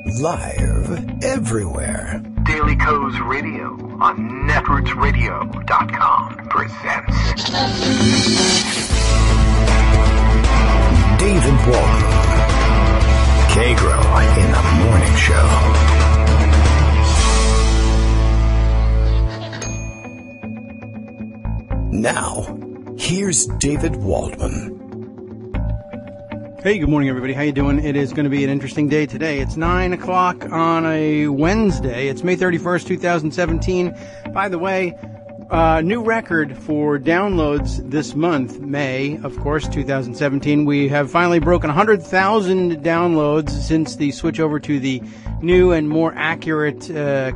Live everywhere. Daily Co's Radio on netrootsradio.com presents David Walton. Kagro in the Morning Show. Now, here's David Waldman. Hey, good morning, everybody. How you doing? It is going to be an interesting day today. It's 9 o'clock on a Wednesday. It's May 31st, 2017. By the way, new record for downloads this month, May, of course, 2017. We have finally broken 100,000 downloads since the switch over to the new and more accurate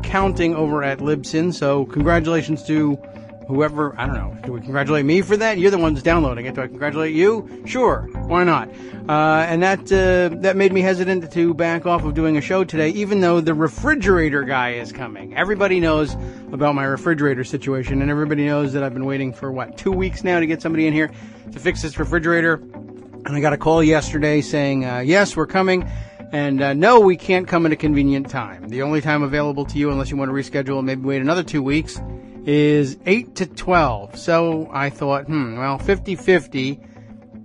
counting over at Libsyn. So congratulations to whoever, I don't know, do we congratulate me for that? You're the ones downloading it. Do I congratulate you? Sure. Why not? And that made me hesitant to back off of doing a show today, even though the refrigerator guy is coming. Everybody knows about my refrigerator situation, and everybody knows that I've been waiting for, 2 weeks now to get somebody in here to fix this refrigerator. And I got a call yesterday saying, yes, we're coming. And no, we can't come at a convenient time. The only time available to you, unless you want to reschedule and maybe wait another 2 weeks, is 8 to 12. So I thought, 50-50.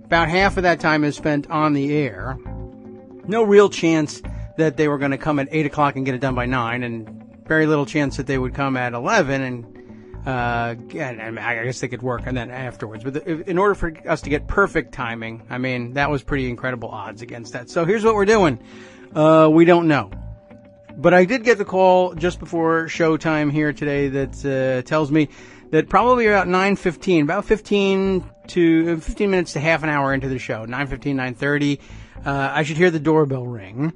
About half of that time is spent on the air. No real chance that they were going to come at 8 o'clock and get it done by 9, and very little chance that they would come at 11, and I guess they could work and then afterwards. But in order for us to get perfect timing, that was pretty incredible odds against that. So here's what we're doing. We don't know. But I did get the call just before showtime here today that tells me that probably about 9:15, about 15 minutes to half an hour into the show, 9:15, 9:30, I should hear the doorbell ring,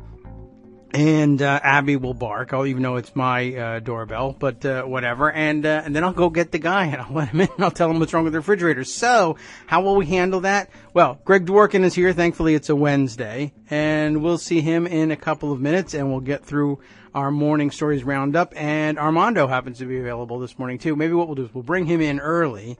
and Abby will bark. I'll even know it's my doorbell, but whatever. And then I'll go get the guy, and I'll let him in, and I'll tell him what's wrong with the refrigerator. So how will we handle that? Well, Greg Dworkin is here. Thankfully, it's a Wednesday, and we'll see him in a couple of minutes, and we'll get through our morning stories roundup. And Armando happens to be available this morning, too. Maybe what we'll do is we'll bring him in early,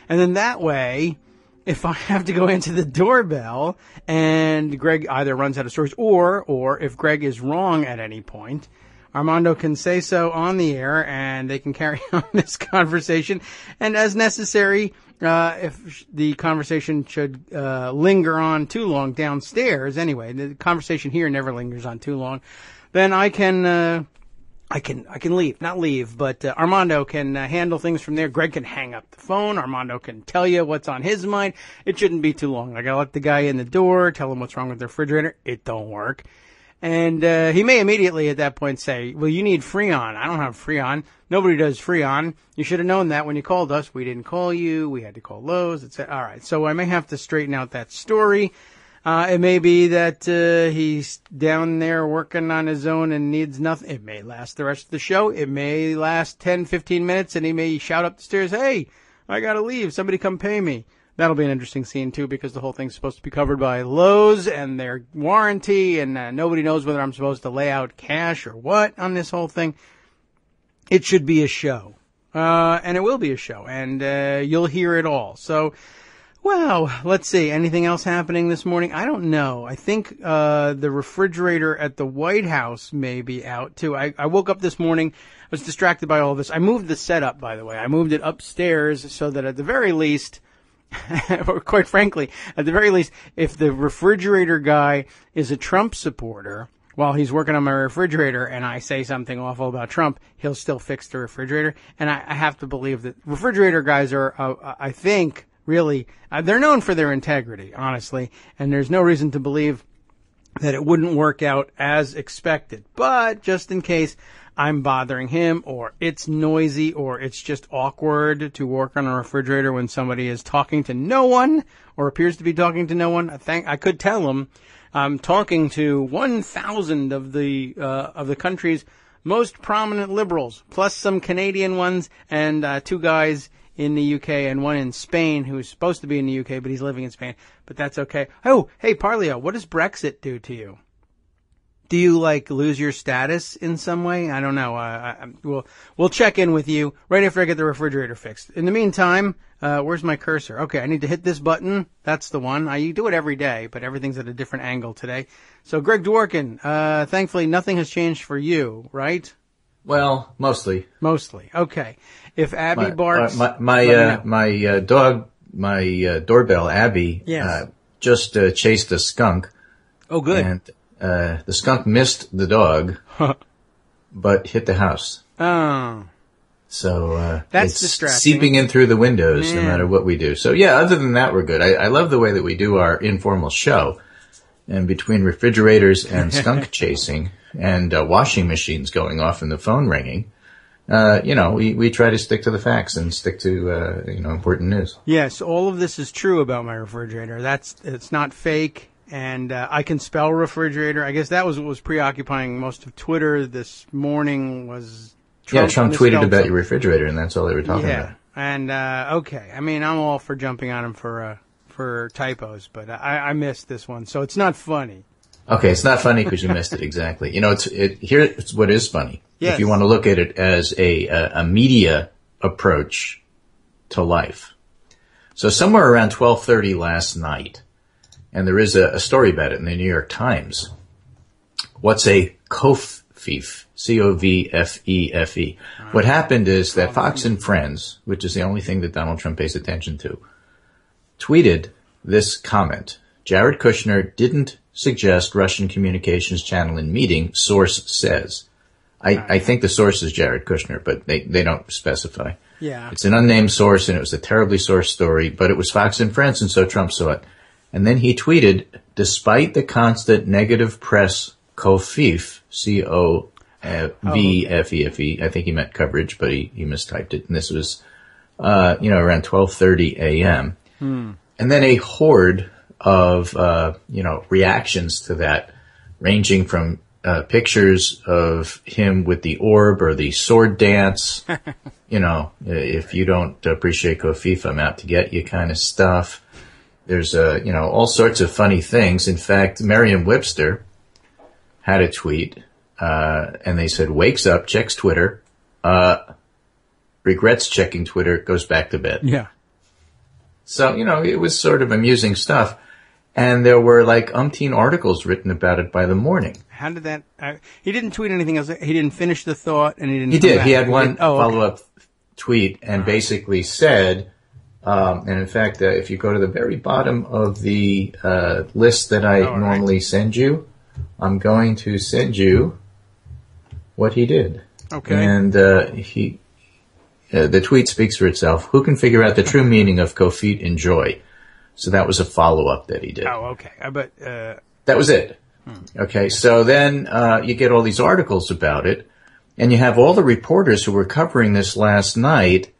and then that way, if I have to go into the doorbell and Greg either runs out of stories or if Greg is wrong at any point, Armando can say so on the air and they can carry on this conversation. And as necessary, if the conversation should linger on too long downstairs, anyway, the conversation here never lingers on too long, then I can leave, not leave, but Armando can handle things from there. Greg can hang up the phone. Armando can tell you what's on his mind. It shouldn't be too long. I gotta let the guy in the door, tell him what's wrong with the refrigerator. It don't work. And he may immediately at that point say, well, you need Freon. I don't have Freon. Nobody does Freon. You should have known that when you called us. We didn't call you. We had to call Lowe's, etc. All right, so I may have to straighten out that story. It may be that he's down there working on his own and needs nothing. It may last the rest of the show. It may last 10, 15 minutes, and he may shout up the stairs, hey, I got to leave. Somebody come pay me. That'll be an interesting scene, too, because the whole thing's supposed to be covered by Lowe's and their warranty, and nobody knows whether I'm supposed to lay out cash or what on this whole thing. It should be a show, and it will be a show, and you'll hear it all. So, well, let's see. Anything else happening this morning? I don't know. I think the refrigerator at the White House may be out, too. I woke up this morning. I was distracted by all this. I moved the setup, by the way. I moved it upstairs so that at the very least, or quite frankly, at the very least, if the refrigerator guy is a Trump supporter while he's working on my refrigerator and I say something awful about Trump, he'll still fix the refrigerator. And I have to believe that refrigerator guys are, I think, really, they're known for their integrity, honestly, and there's no reason to believe that it wouldn't work out as expected. But just in case I'm bothering him, or it's noisy, or it's just awkward to work on a refrigerator when somebody is talking to no one, or appears to be talking to no one, I could tell him I'm talking to 1,000 of the country's most prominent liberals, plus some Canadian ones, and two guys in the UK and one in Spain who's supposed to be in the UK, but he's living in Spain. But that's okay. Oh, hey, Parlio, what does Brexit do to you? Do you like lose your status in some way? I don't know. We'll check in with you right after I get the refrigerator fixed. In the meantime, where's my cursor? Okay, I need to hit this button. That's the one. I do it every day, but everything's at a different angle today. So, Greg Dworkin, thankfully nothing has changed for you, right? Well, mostly. Mostly. Okay. If Abby barks, my doorbell, Abby, yes. Just chased a skunk. Oh, good. And the skunk missed the dog, but hit the house. Oh. So that's it's distracting. seeping in through the windows no matter what we do. So, yeah, other than that, we're good. I love the way that we do our informal show. And between refrigerators and skunk chasing and washing machines going off and the phone ringing, we try to stick to the facts and stick to, important news. Yes, all of this is true about my refrigerator. It's not fake. And I can spell refrigerator. I guess that was what was preoccupying most of Twitter this morning was Trump. Yeah, Trump tweeted about your refrigerator, and that's all they were talking about. And okay. I mean, I'm all for jumping on him for typos, but I missed this one, so it's not funny. Okay, it's not funny because you missed it exactly. Here's what is funny. Yes. If you want to look at it as a media approach to life. So somewhere around 12:30 last night. And there is a story about it in the New York Times. What's a covfefe? C-O-V-F-E-F-E. What happened is that Fox and Friends, which is the only thing that Donald Trump pays attention to, tweeted this comment. Jared Kushner didn't suggest Russian communications channel in meeting, source says. I think the source is Jared Kushner, but they don't specify. Yeah. It's an unnamed source, and it was a terribly sourced story, but it was Fox and Friends, and so Trump saw it. And then he tweeted, despite the constant negative press covfefe, C-O-V-F-E-F-E, I think he meant coverage, but he mistyped it. And this was, around 12:30 a.m. And then a horde of, reactions to that, ranging from pictures of him with the orb or the sword dance, if you don't appreciate covfefe, I'm out to get you kind of stuff. There's, all sorts of funny things. In fact, Merriam-Webster had a tweet, and they said, wakes up, checks Twitter, regrets checking Twitter, goes back to bed. Yeah. So, it was sort of amusing stuff. And there were like umpteen articles written about it by the morning. How did that, he didn't tweet anything else. He didn't finish the thought and he didn't. He did. Back. He had one follow-up okay. tweet and basically said, and in fact, if you go to the very bottom of the list that I normally send you, I'm going to send you what he did. Okay. And the tweet speaks for itself. Who can figure out the true meaning of covfefe enjoy? So that was a follow-up that he did. Oh, okay. That was it. Okay, so then you get all these articles about it, and you have all the reporters who were covering this last night,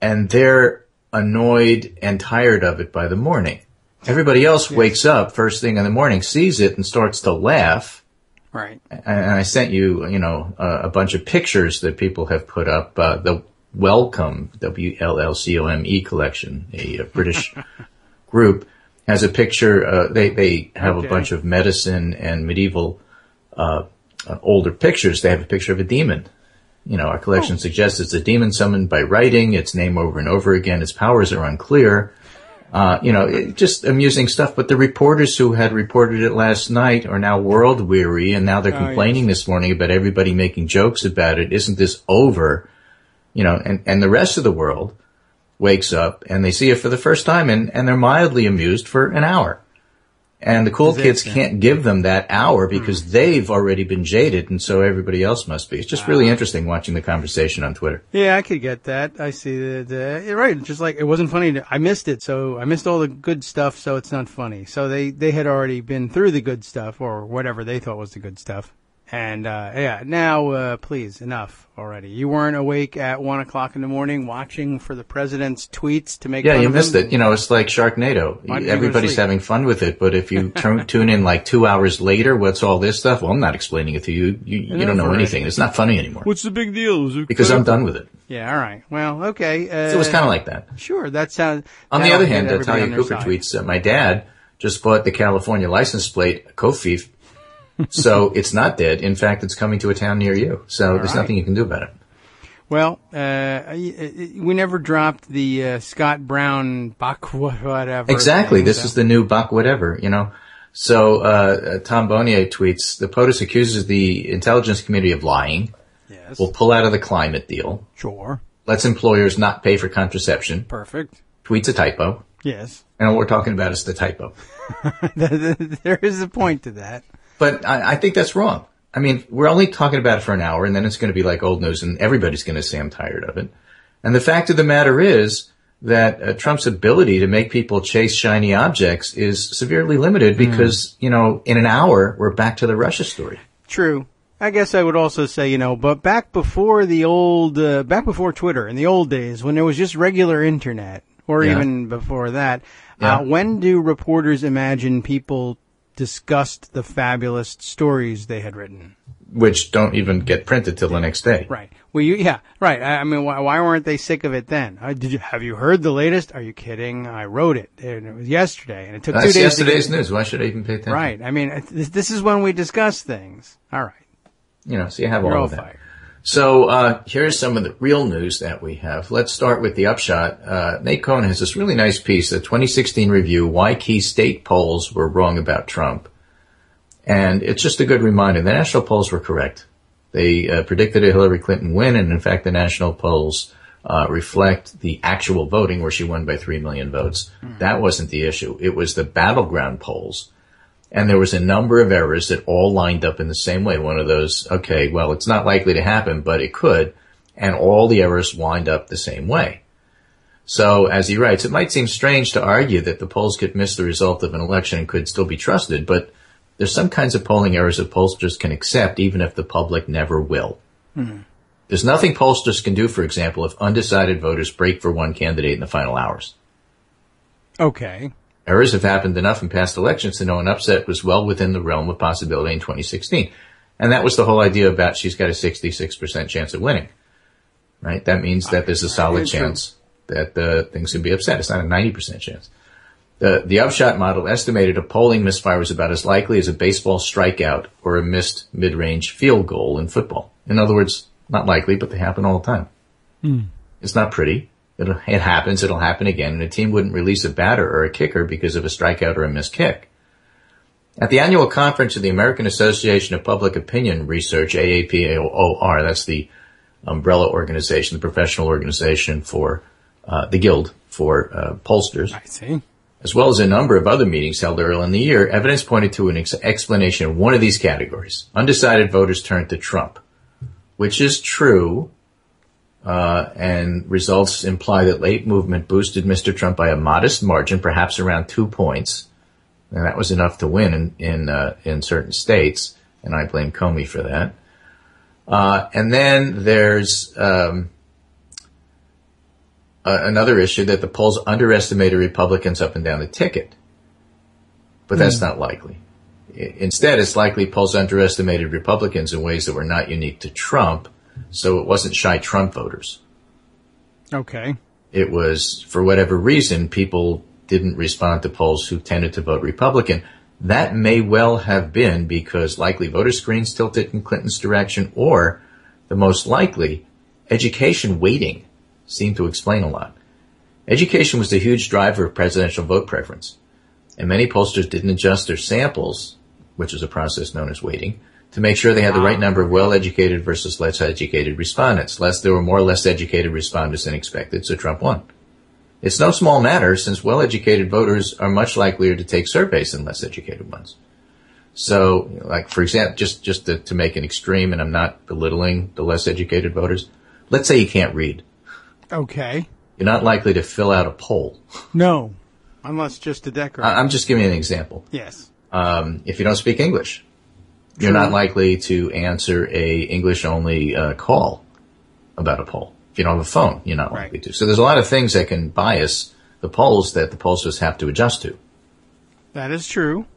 and they're annoyed and tired of it by the morning. Everybody else wakes up first thing in the morning, sees it, and starts to laugh. Right. And I sent you, a bunch of pictures that people have put up. The Wellcome, W-L-L-C-O-M-E collection, a British group, has a picture. They have a bunch of medicine and medieval older pictures. They have a picture of a demon. Our collection suggests it's a demon summoned by writing its name over and over again. Its powers are unclear. Just amusing stuff. But the reporters who had reported it last night are now world weary, and now they're complaining this morning about everybody making jokes about it. Isn't this over? And the rest of the world wakes up and they see it for the first time and they're mildly amused for an hour. And the cool kids can't give them that hour because they've already been jaded, and so everybody else must be. It's just really interesting watching the conversation on Twitter. Yeah, I could get that. I see that. You're right. Just like it wasn't funny. I missed it, so I missed all the good stuff, so it's not funny. So they had already been through the good stuff, or whatever they thought was the good stuff. And, now, please, enough already. You weren't awake at 1 o'clock in the morning watching for the president's tweets to make fun of him? Yeah, you missed it. It's like Sharknado. Everybody's having fun with it, but if you tune in like 2 hours later, what's all this stuff? Well, I'm not explaining it to you. You don't know anything. It's not funny anymore. What's the big deal? Because I'm done with it. Yeah, all right. Well, okay. So it was kind of like that. Sure, that sounds... On the other hand, Talia Cooper tweets, my dad just bought the California license plate, covfefe, So it's not dead. In fact, it's coming to a town near you. So there's nothing you can do about it. Well, we never dropped the Scott Brown Bach whatever. Exactly. thing, This so. is the new Bach whatever, you know. So Tom Bonnier tweets, the POTUS accuses the intelligence community of lying. Yes. We'll pull out of the climate deal. Sure. Lets employers not pay for contraception. Perfect. Tweets a typo. Yes. And all we're talking about is the typo. There is a point to that. But I think that's wrong. I mean, we're only talking about it for an hour, and then it's going to be like old news, and everybody's going to say I'm tired of it. And the fact of the matter is that Trump's ability to make people chase shiny objects is severely limited because, you know, in an hour, we're back to the Russia story. True. I guess I would also say, you know, but back before back before Twitter in the old days, when there was just regular internet, or even before that, when do reporters imagine people discussed the fabulous stories they had written? Which don't even get printed till the next day. Right. Well, right. I mean, why weren't they sick of it then? Have you heard the latest? Are you kidding? I wrote it, and it was yesterday, and it took 2 days. That's yesterday's news. Why should I even pay attention? Right. I mean, this is when we discuss things. All right. You know, so you have You're all all of that. fired. So here's some of the real news that we have. Let's start with the upshot. Nate Cohn has this really nice piece, a 2016 review, Why Key State Polls Were Wrong About Trump. And it's just a good reminder. The national polls were correct. They predicted a Hillary Clinton win, and in fact the national polls reflect the actual voting where she won by 3 million votes. That wasn't the issue. It was the battleground polls. And there was a number of errors that all lined up in the same way. One of those, okay, well, it's not likely to happen, but it could. And all the errors wind up the same way. So, as he writes, it might seem strange to argue that the polls could miss the result of an election and could still be trusted, but there's some kinds of polling errors that pollsters can accept even if the public never will. There's nothing pollsters can do, for example, if undecided voters break for one candidate in the final hours. Okay. Errors have happened enough in past elections to know an upset was well within the realm of possibility in 2016. And that was the whole idea about she's got a 66% chance of winning. Right? That means that there's a solid chance that things can be upset. It's not a 90% chance. The upshot model estimated a polling misfire was about as likely as a baseball strikeout or a missed mid-range field goal in football. In other words, not likely, but they happen all the time. It's not pretty. It happens. It'll happen again. And a team wouldn't release a batter or a kicker because of a strikeout or a missed kick. At the annual conference of the American Association of Public Opinion Research, AAPOR, that's the umbrella organization, the professional organization for the guild for pollsters. I see. As well as a number of other meetings held early in the year, evidence pointed to an explanation of one of these categories. Undecided voters turned to Trump, which is true. And results imply that late movement boosted Mr. Trump by a modest margin, perhaps around 2 points. And that was enough to win in certain states. And I blame Comey for that. And then there's, another issue that the polls underestimated Republicans up and down the ticket. But that's not likely. Instead, it's likely polls underestimated Republicans in ways that were not unique to Trump. So it wasn't shy Trump voters. Okay. It was, for whatever reason, people didn't respond to polls who tended to vote Republican. That may well have been because likely voter screens tilted in Clinton's direction, or the most likely, education weighting seemed to explain a lot. Education was the huge driver of presidential vote preference, and many pollsters didn't adjust their samples, which is a process known as weighting, to make sure they had the right number of well-educated versus less educated respondents. There were more less educated respondents than expected, so Trump won. It's no small matter since well-educated voters are much likelier to take surveys than less educated ones. So, like, for example, just to make an extreme, and I'm not belittling the less educated voters, let's say you can't read. Okay. You're not likely to fill out a poll. No. Unless just to decorate. I'm just giving you an example. Yes. If you don't speak English, you're not likely to answer a English-only call about a poll. If you don't have a phone, you're not likely to. So there's a lot of things that can bias the polls that the pollsters have to adjust to. That is true.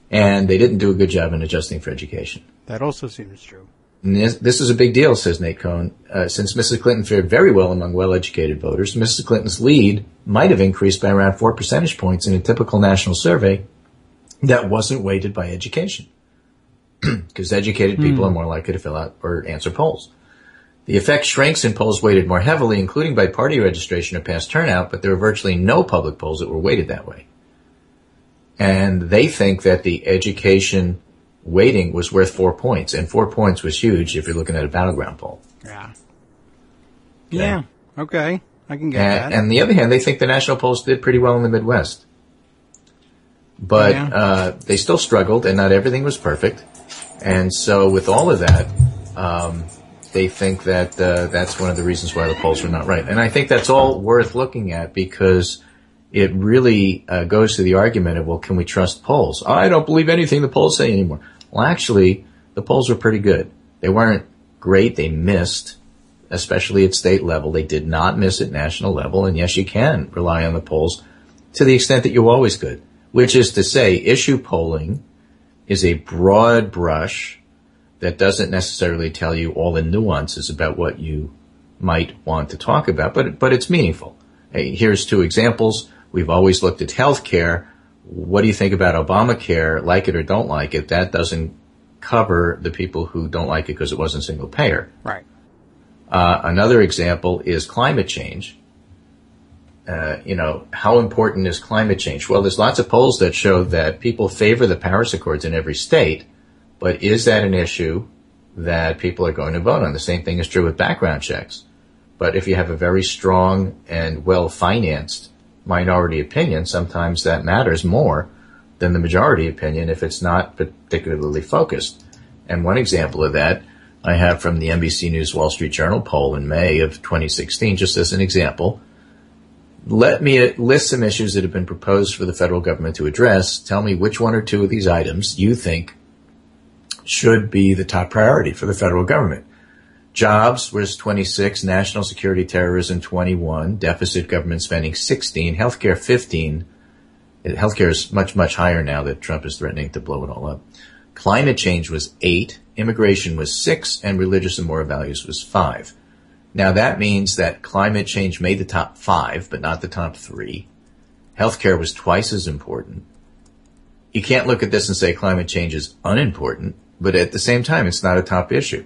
And they didn't do a good job in adjusting for education. That also seems true. And this is a big deal, says Nate Cohn. Since Mrs. Clinton fared very well among well-educated voters, Mrs. Clinton's lead might have increased by around 4 percentage points in a typical national survey that wasn't weighted by education. because educated people are more likely to fill out or answer polls. The effect shrinks in polls weighted more heavily, including by party registration or past turnout, but there were virtually no public polls that were weighted that way. And they think that the education weighting was worth 4 points, and 4 points was huge if you're looking at a battleground poll. Yeah. Okay. Yeah. Okay. I can get that. And on the other hand, they think the national polls did pretty well in the Midwest. But they still struggled, and not everything was perfect. And so with all of that, they think that that's one of the reasons why the polls were not right. And I think that's all worth looking at because it really goes to the argument of, well, can we trust polls? I don't believe anything the polls say anymore. Well, actually, the polls were pretty good. They weren't great. They missed, especially at state level. They did not miss at national level. And yes, you can rely on the polls to the extent that you always could, which is to say issue polling is a broad brush that doesn't necessarily tell you all the nuances about what you might want to talk about, but it's meaningful. Hey, here's two examples. We've always looked at healthcare. What do you think about Obamacare? Like it or don't like it? That doesn't cover the people who don't like it because it wasn't single payer. Right. Another example is climate change. How important is climate change? Well, there's lots of polls that show that people favor the Paris Accords in every state, but is that an issue that people are going to vote on? The same thing is true with background checks. But if you have a very strong and well-financed minority opinion, sometimes that matters more than the majority opinion if it's not particularly focused. And one example of that I have from the NBC News Wall Street Journal poll in May of 2016, just as an example. Let me list some issues that have been proposed for the federal government to address. Tell me which one or two of these items you think should be the top priority for the federal government. Jobs was 26, national security terrorism 21, deficit government spending 16, healthcare 15. Healthcare is much, much higher now that Trump is threatening to blow it all up. Climate change was 8, immigration was 6, and religious and moral values was 5. Now that means that climate change made the top 5, but not the top 3. Healthcare was twice as important. You can't look at this and say climate change is unimportant, but at the same time, it's not a top issue.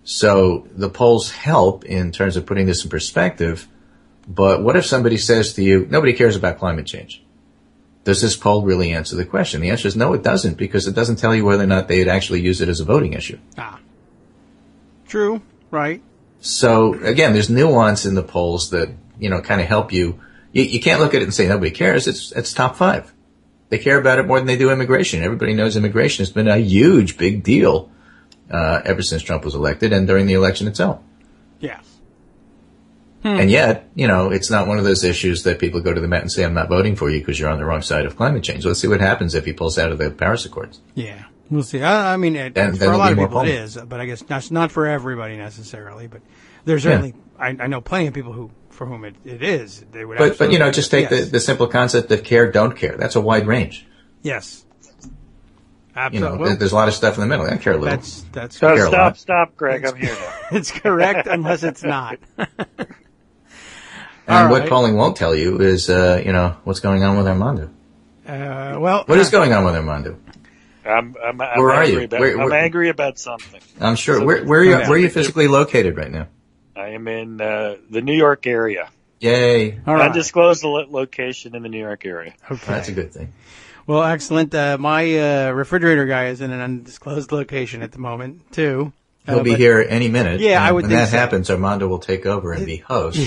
So the polls help in terms of putting this in perspective, but what if somebody says to you, nobody cares about climate change? Does this poll really answer the question? The answer is no, it doesn't, because it doesn't tell you whether or not they'd actually use it as a voting issue. True, right. So again, there's nuance in the polls that, kind of help you. You can't look at it and say nobody cares. It's top 5. They care about it more than they do immigration. Everybody knows immigration has been a huge, big deal ever since Trump was elected and during the election itself. Yes. And yet, it's not one of those issues that people go to the Met and say, I'm not voting for you because you're on the wrong side of climate change. Let's see what happens if he pulls out of the Paris Accords. Yeah, we'll see. I mean, for a lot of people it is, but I guess that's not for everybody necessarily. But there's certainly, I know plenty of people for whom it is. They would. But just take the simple concept of care, don't care. That's a wide range. Yes. Absolutely. There's a lot of stuff in the middle. I care a little. That's so stop, Greg. I'm here now. It's correct unless it's not. And what polling won't tell you is, what's going on with Armando. What is going on with Armando? I'm where are you? I'm angry about something. I'm sure. So, where are you physically located right now? I am in the New York area. Yay! All right. Undisclosed location in the New York area. Okay, that's a good thing. Well, excellent. My refrigerator guy is in an undisclosed location at the moment too. He'll be here any minute. Yeah, I would think when that so. happens, Armando will take over and be host.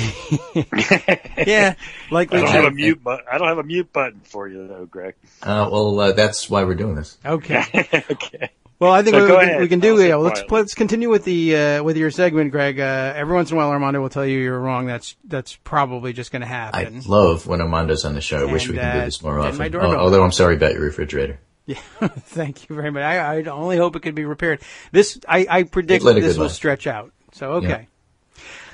Yeah, likely. I don't have a mute button for you though, Greg. That's why we're doing this. Okay. Okay. Well, I think we can do. Let's continue with with your segment, Greg. Every once in a while, Armando will tell you you're wrong. That's probably just going to happen. I love when Armando's on the show. I wish we could do this more often. Although I'm sorry about your refrigerator. Yeah, thank you very much. I only hope it can be repaired. I predict this will stretch out. So, okay. Yeah.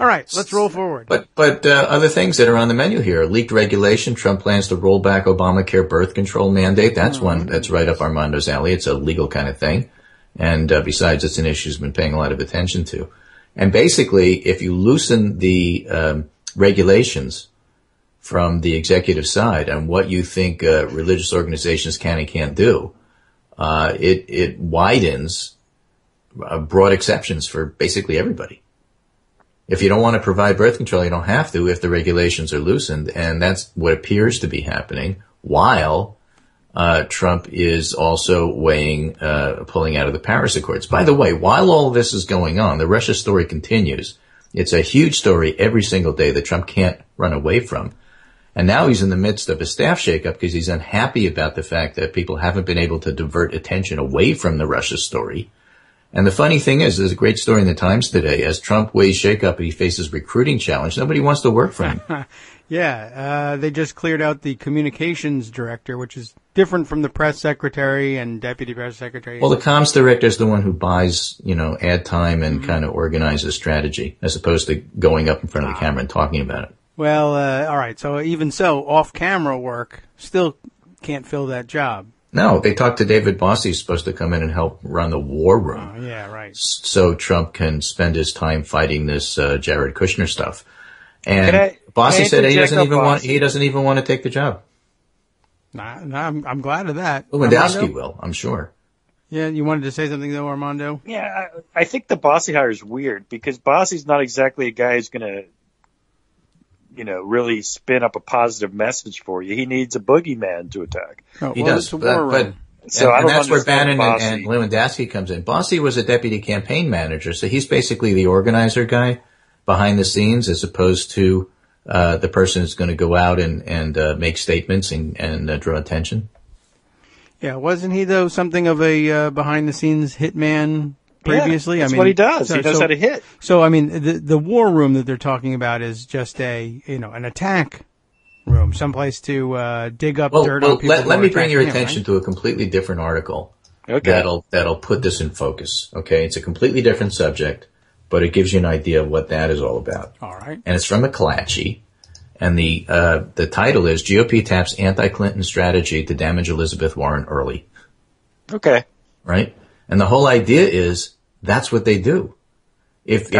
All right, let's roll forward. But other things that are on the menu here. Leaked regulation. Trump plans to roll back Obamacare birth control mandate. That's one that's right up Armando's alley. It's a legal kind of thing. And besides, it's an issue he's been paying a lot of attention to. And basically, if you loosen the regulations from the executive side on what you think religious organizations can and can't do, it widens broad exceptions for basically everybody. If you don't want to provide birth control, you don't have to if the regulations are loosened, and that's what appears to be happening while Trump is also weighing pulling out of the Paris Accords. By the way, while all this is going on, the Russia story continues. It's a huge story every single day that Trump can't run away from. And now he's in the midst of a staff shakeup because he's unhappy about the fact that people haven't been able to divert attention away from the Russia story. And the funny thing is, there's a great story in the Times today. As Trump weighs shakeup and he faces recruiting challenge, nobody wants to work for him. Yeah, they just cleared out the communications director, which is different from the press secretary and deputy press secretary. Well, the comms director is the one who buys, ad time and kind of organizes strategy, as opposed to going up in front of the camera and talking about it. Well, all right. So even so, off-camera work still can't fill that job. No, they talked to David Bossie, who's supposed to come in and help run the war room. Oh, yeah, right. So Trump can spend his time fighting this Jared Kushner stuff. And Bossie said he doesn't even want to take the job. I'm glad of that. Lewandowski will, I'm sure. Yeah, you wanted to say something though, Armando? Yeah, I think the Bossie hire is weird because Bossie's not exactly a guy who's going to, really spin up a positive message for you. He needs a boogeyman to attack. Oh, he does, but so and that's where Bannon and Lewandowski comes in. Bossie was a deputy campaign manager, so he's basically the organizer guy behind the scenes, as opposed to the person who's going to go out and make statements and draw attention. Yeah, wasn't he though something of a behind the scenes hitman previously? Yeah, that's what he does. He knows how to hit. So, I mean, the war room that they're talking about is just an attack room, someplace to dig up dirt on people. Let me bring your attention to a completely different article. Okay. That'll put this in focus. Okay, it's a completely different subject, but it gives you an idea of what that is all about. All right. And it's from McClatchy, and the title is "GOP Taps Anti-Clinton Strategy to Damage Elizabeth Warren Early." Okay. Right. And the whole idea is that's what they do. If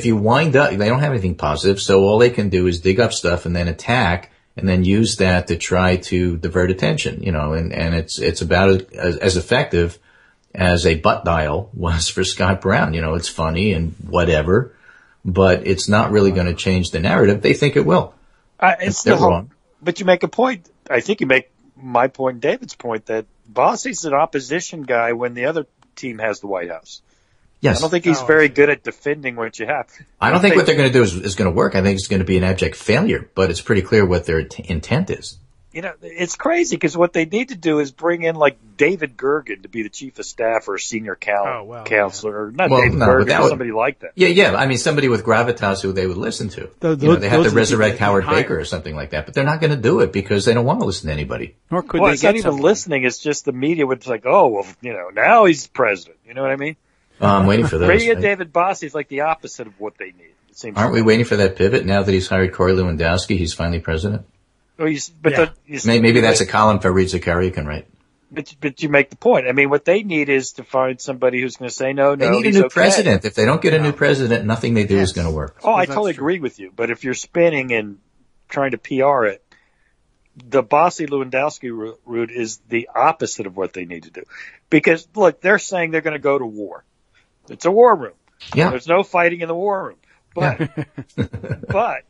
you wind up, they don't have anything positive, so all they can do is dig up stuff and then attack and then use that to try to divert attention, and it's about as effective as a butt dial was for Scott Brown. It's funny and whatever, but it's not really going to change the narrative. They think it will. They're wrong. But you make a point. I think you make my point, David's point, that Bossie's an opposition guy when the other team has the White House. Yes. I don't think he's very good at defending what you have. I don't think what they're going to do is going to work. I think it's going to be an abject failure, but it's pretty clear what their intent is. It's crazy because what they need to do is bring in like David Gergen to be the chief of staff or senior counselor. David Gergen, somebody like that. Yeah. I mean, somebody with gravitas who they would listen to. They have to resurrect Howard Baker or something like that, but they're not going to do it because they don't want to listen to anybody. Nor could it's not even listening. It's just the media would be like, now he's president. You know what I mean? I'm waiting for those. Bringing David Bossie is like the opposite of what they need. Aren't we waiting for that pivot now that he's hired Corey Lewandowski? He's finally president. Maybe that's a column for Reed Zakaria can write. But you make the point. I mean, what they need is to find somebody who's going to say no. They need a new president. If they don't get a new president, nothing they do is going to work. Oh, I totally agree with you. But if you're spinning and trying to PR it, the Bossie Lewandowski route is the opposite of what they need to do. Because look, they're saying they're going to go to war. It's a war room. Yeah. There's no fighting in the war room. But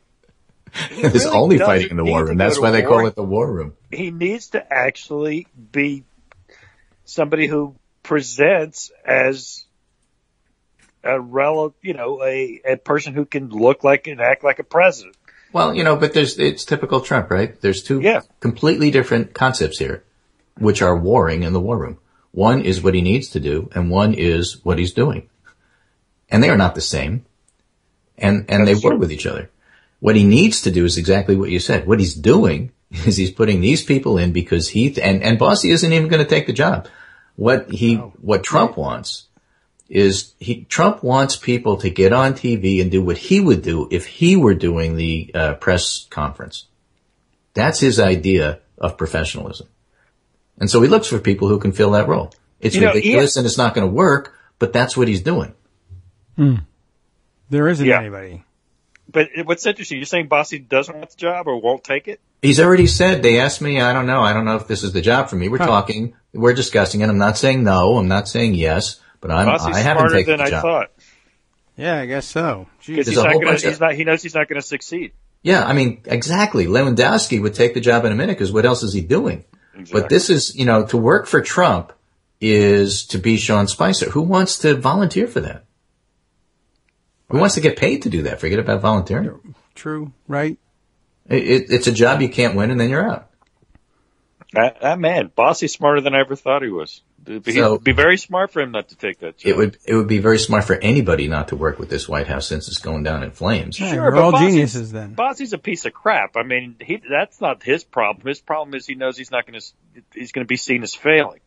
there's only fighting in the war room. That's why they call it the war room. He needs to actually be somebody who presents as a person who can look like and act like a president. Well, but it's typical Trump, right? There's two completely different concepts here, which are warring in the war room. One is what he needs to do, and one is what he's doing. And they are not the same. And they war with each other. What he needs to do is exactly what you said. What he's doing is he's putting these people in because and Bossie isn't even going to take the job. What Trump wants is Trump wants people to get on TV and do what he would do if he were doing the press conference. That's his idea of professionalism. And so he looks for people who can fill that role. It's ridiculous and it's not going to work, but that's what he's doing. There isn't anybody. But what's interesting, you're saying Bossie doesn't want the job or won't take it? He's already said, they asked me, I don't know if this is the job for me. We're talking. we're discussing it. I'm not saying no. I'm not saying yes. But I haven't taken the job. I thought. Yeah, I guess so. Because he knows he's not going to succeed. Yeah, I mean, exactly. Lewandowski would take the job in a minute because what else is he doing? Exactly. But this is, to work for Trump is to be Sean Spicer. Who wants to volunteer for that? Who wants to get paid to do that? Forget about volunteering. True, right? It's a job you can't win, and then you're out. That man, Bossy's smarter than I ever thought he was. It'd be very smart for him not to take that job. It would be very smart for anybody not to work with this White House since it's going down in flames. Yeah, sure, we're all geniuses then. Bossy's a piece of crap. I mean, that's not his problem. His problem is he knows he's going to be seen as failing.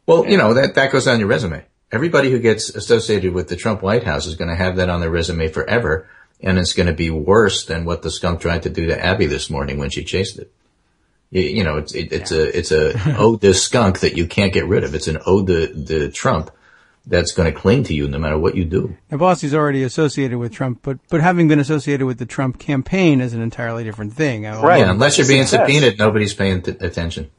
Well, that goes on your resume. Everybody who gets associated with the Trump White House is going to have that on their resume forever, and it's going to be worse than what the skunk tried to do to Abby this morning when she chased it. It's a ode to skunk that you can't get rid of. It's an ode to Trump that's going to cling to you no matter what you do. Now, Bossy's already associated with Trump, but having been associated with the Trump campaign is an entirely different thing. Right. Yeah, unless you're being subpoenaed, nobody's paying attention.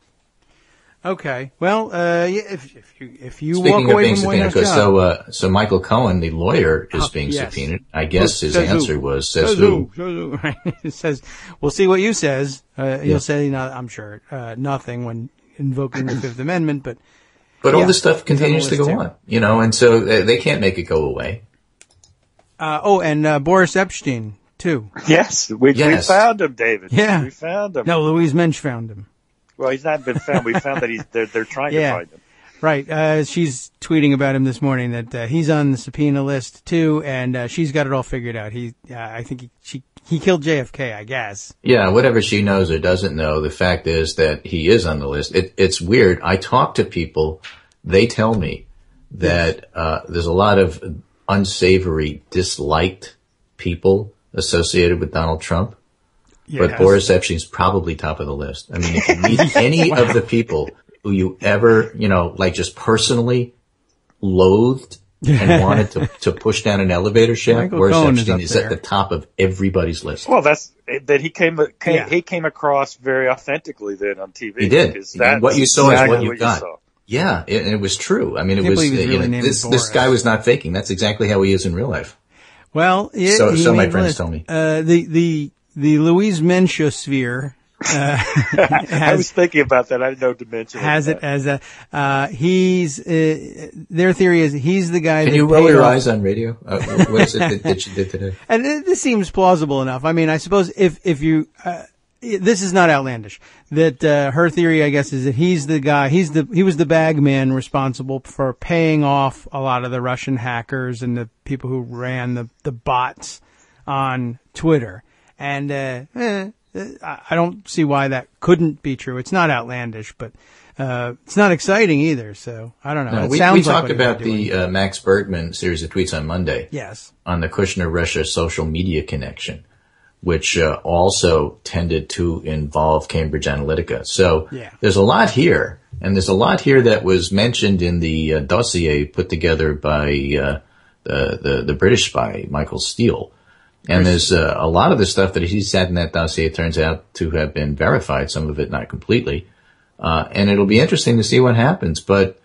Okay. Well, if you Speaking walk away of being from White House subpoenaed, job, so Michael Cohen, the lawyer, is being subpoenaed. I guess his answer was, says who? Right. It says, we'll see what you says. You'll say, I'm sure, nothing when invoking the Fifth Amendment, but all this stuff continues to go on, and so they can't make it go away. And Boris Epstein, too. Yes, we found him, David. Yeah. We found him. No, Louise Mensch found him. Well, he's not been found. We found that they're trying to find him. Right. She's tweeting about him this morning that he's on the subpoena list too, and she's got it all figured out. I think he killed JFK, I guess. Yeah, whatever she knows or doesn't know, the fact is that he is on the list. It's weird. I talk to people; they tell me that there's a lot of unsavory, disliked people associated with Donald Trump. Yes. But Boris Epstein's probably top of the list. I mean, if you meet any of the people who you ever, just personally loathed and wanted to push down an elevator shaft, Boris Epstein is at the top of everybody's list. Well, that's that he came across very authentically then on TV. He did. What you saw is what you got. Yeah, it was true. I mean, this guy was not faking. That's exactly how he is in real life. Well, so my friends tell me. The Louise Mensch sphere. I was thinking about that. I didn't know to mention has it as their theory is he's the guy. Can you roll your eyes on radio? What is it that you did today? And this seems plausible enough. I mean, I suppose if you, this is not outlandish. That her theory, I guess, is that he's the guy. He was the bag man responsible for paying off a lot of the Russian hackers and the people who ran the bots on Twitter. And I don't see why that couldn't be true. It's not outlandish, but it's not exciting either. So I don't know. No, we talked about the Max Bergman series of tweets on Monday. Yes. On the Kushner-Russia social media connection, which also tended to involve Cambridge Analytica. So there's a lot here, and there's a lot here that was mentioned in the dossier put together by the British spy Michael Steele. And there's a lot of the stuff that he said in that dossier turns out to have been verified, some of it not completely. And it'll be interesting to see what happens. But,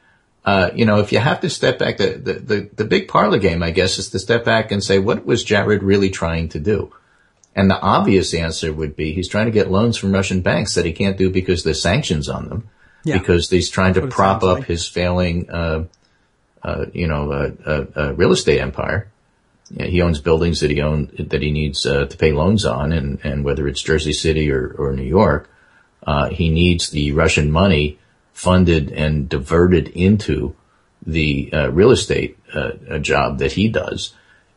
if you have to step back, the big parlor game, I guess, is to step back and say, what was Jared really trying to do? And the obvious answer would be he's trying to get loans from Russian banks that he can't do because there's sanctions on them. Yeah. Because he's trying to prop up his failing, real estate empire. He owns buildings that he needs to pay loans on, and whether it's Jersey City or New York, he needs the Russian money funded and diverted into the real estate job that he does.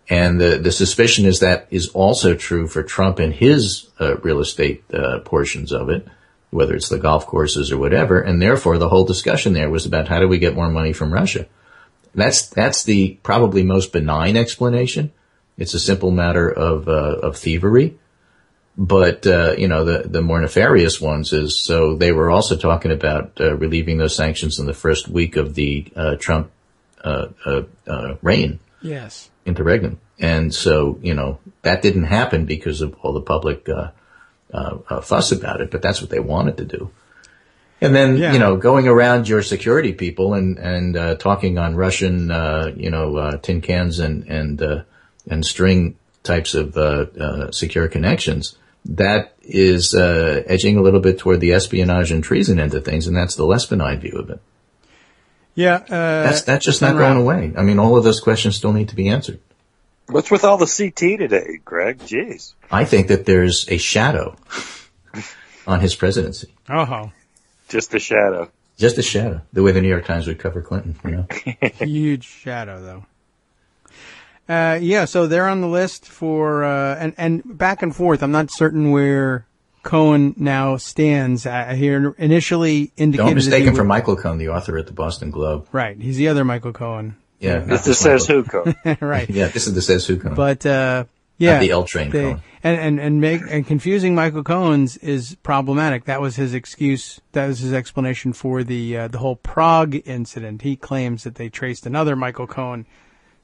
And the suspicion is that is also true for Trump and his real estate portions of it, whether it's the golf courses or whatever. And therefore, the whole discussion there was about how do we get more money from Russia. That's the probably most benign explanation. It's a simple matter of thievery. But, the more nefarious ones is, so they were also talking about relieving those sanctions in the first week of the Trump reign. Yes. Interregnum. And so, that didn't happen because of all the public fuss about it, but that's what they wanted to do. And then, Yeah. going around your security people and talking on Russian, tin cans and string types of secure connections, that is edging a little bit toward the espionage and treason end of things, and that's the less benign view of it. Yeah. That's just not going away. I mean, all of those questions still need to be answered. What's with all the CT today, Greg? Jeez. I think that there's a shadow on his presidency. Oh. Just a shadow. Just a shadow. The way the New York Times would cover Clinton, Huge shadow, though. So they're on the list for, and back and forth. I'm not certain where Cohen now stands. I hear initially indicated. Don't mistake him for Michael Cohen, the author at the Boston Globe. Right. He's the other Michael Cohen. Yeah. This is Says Who Cohen. Right. Yeah, this is the Says Who Cohen. But, not the L train Cohen. And confusing Michael Cohen's is problematic. That was his excuse. That was his explanation for the whole Prague incident. He claims that they traced another Michael Cohen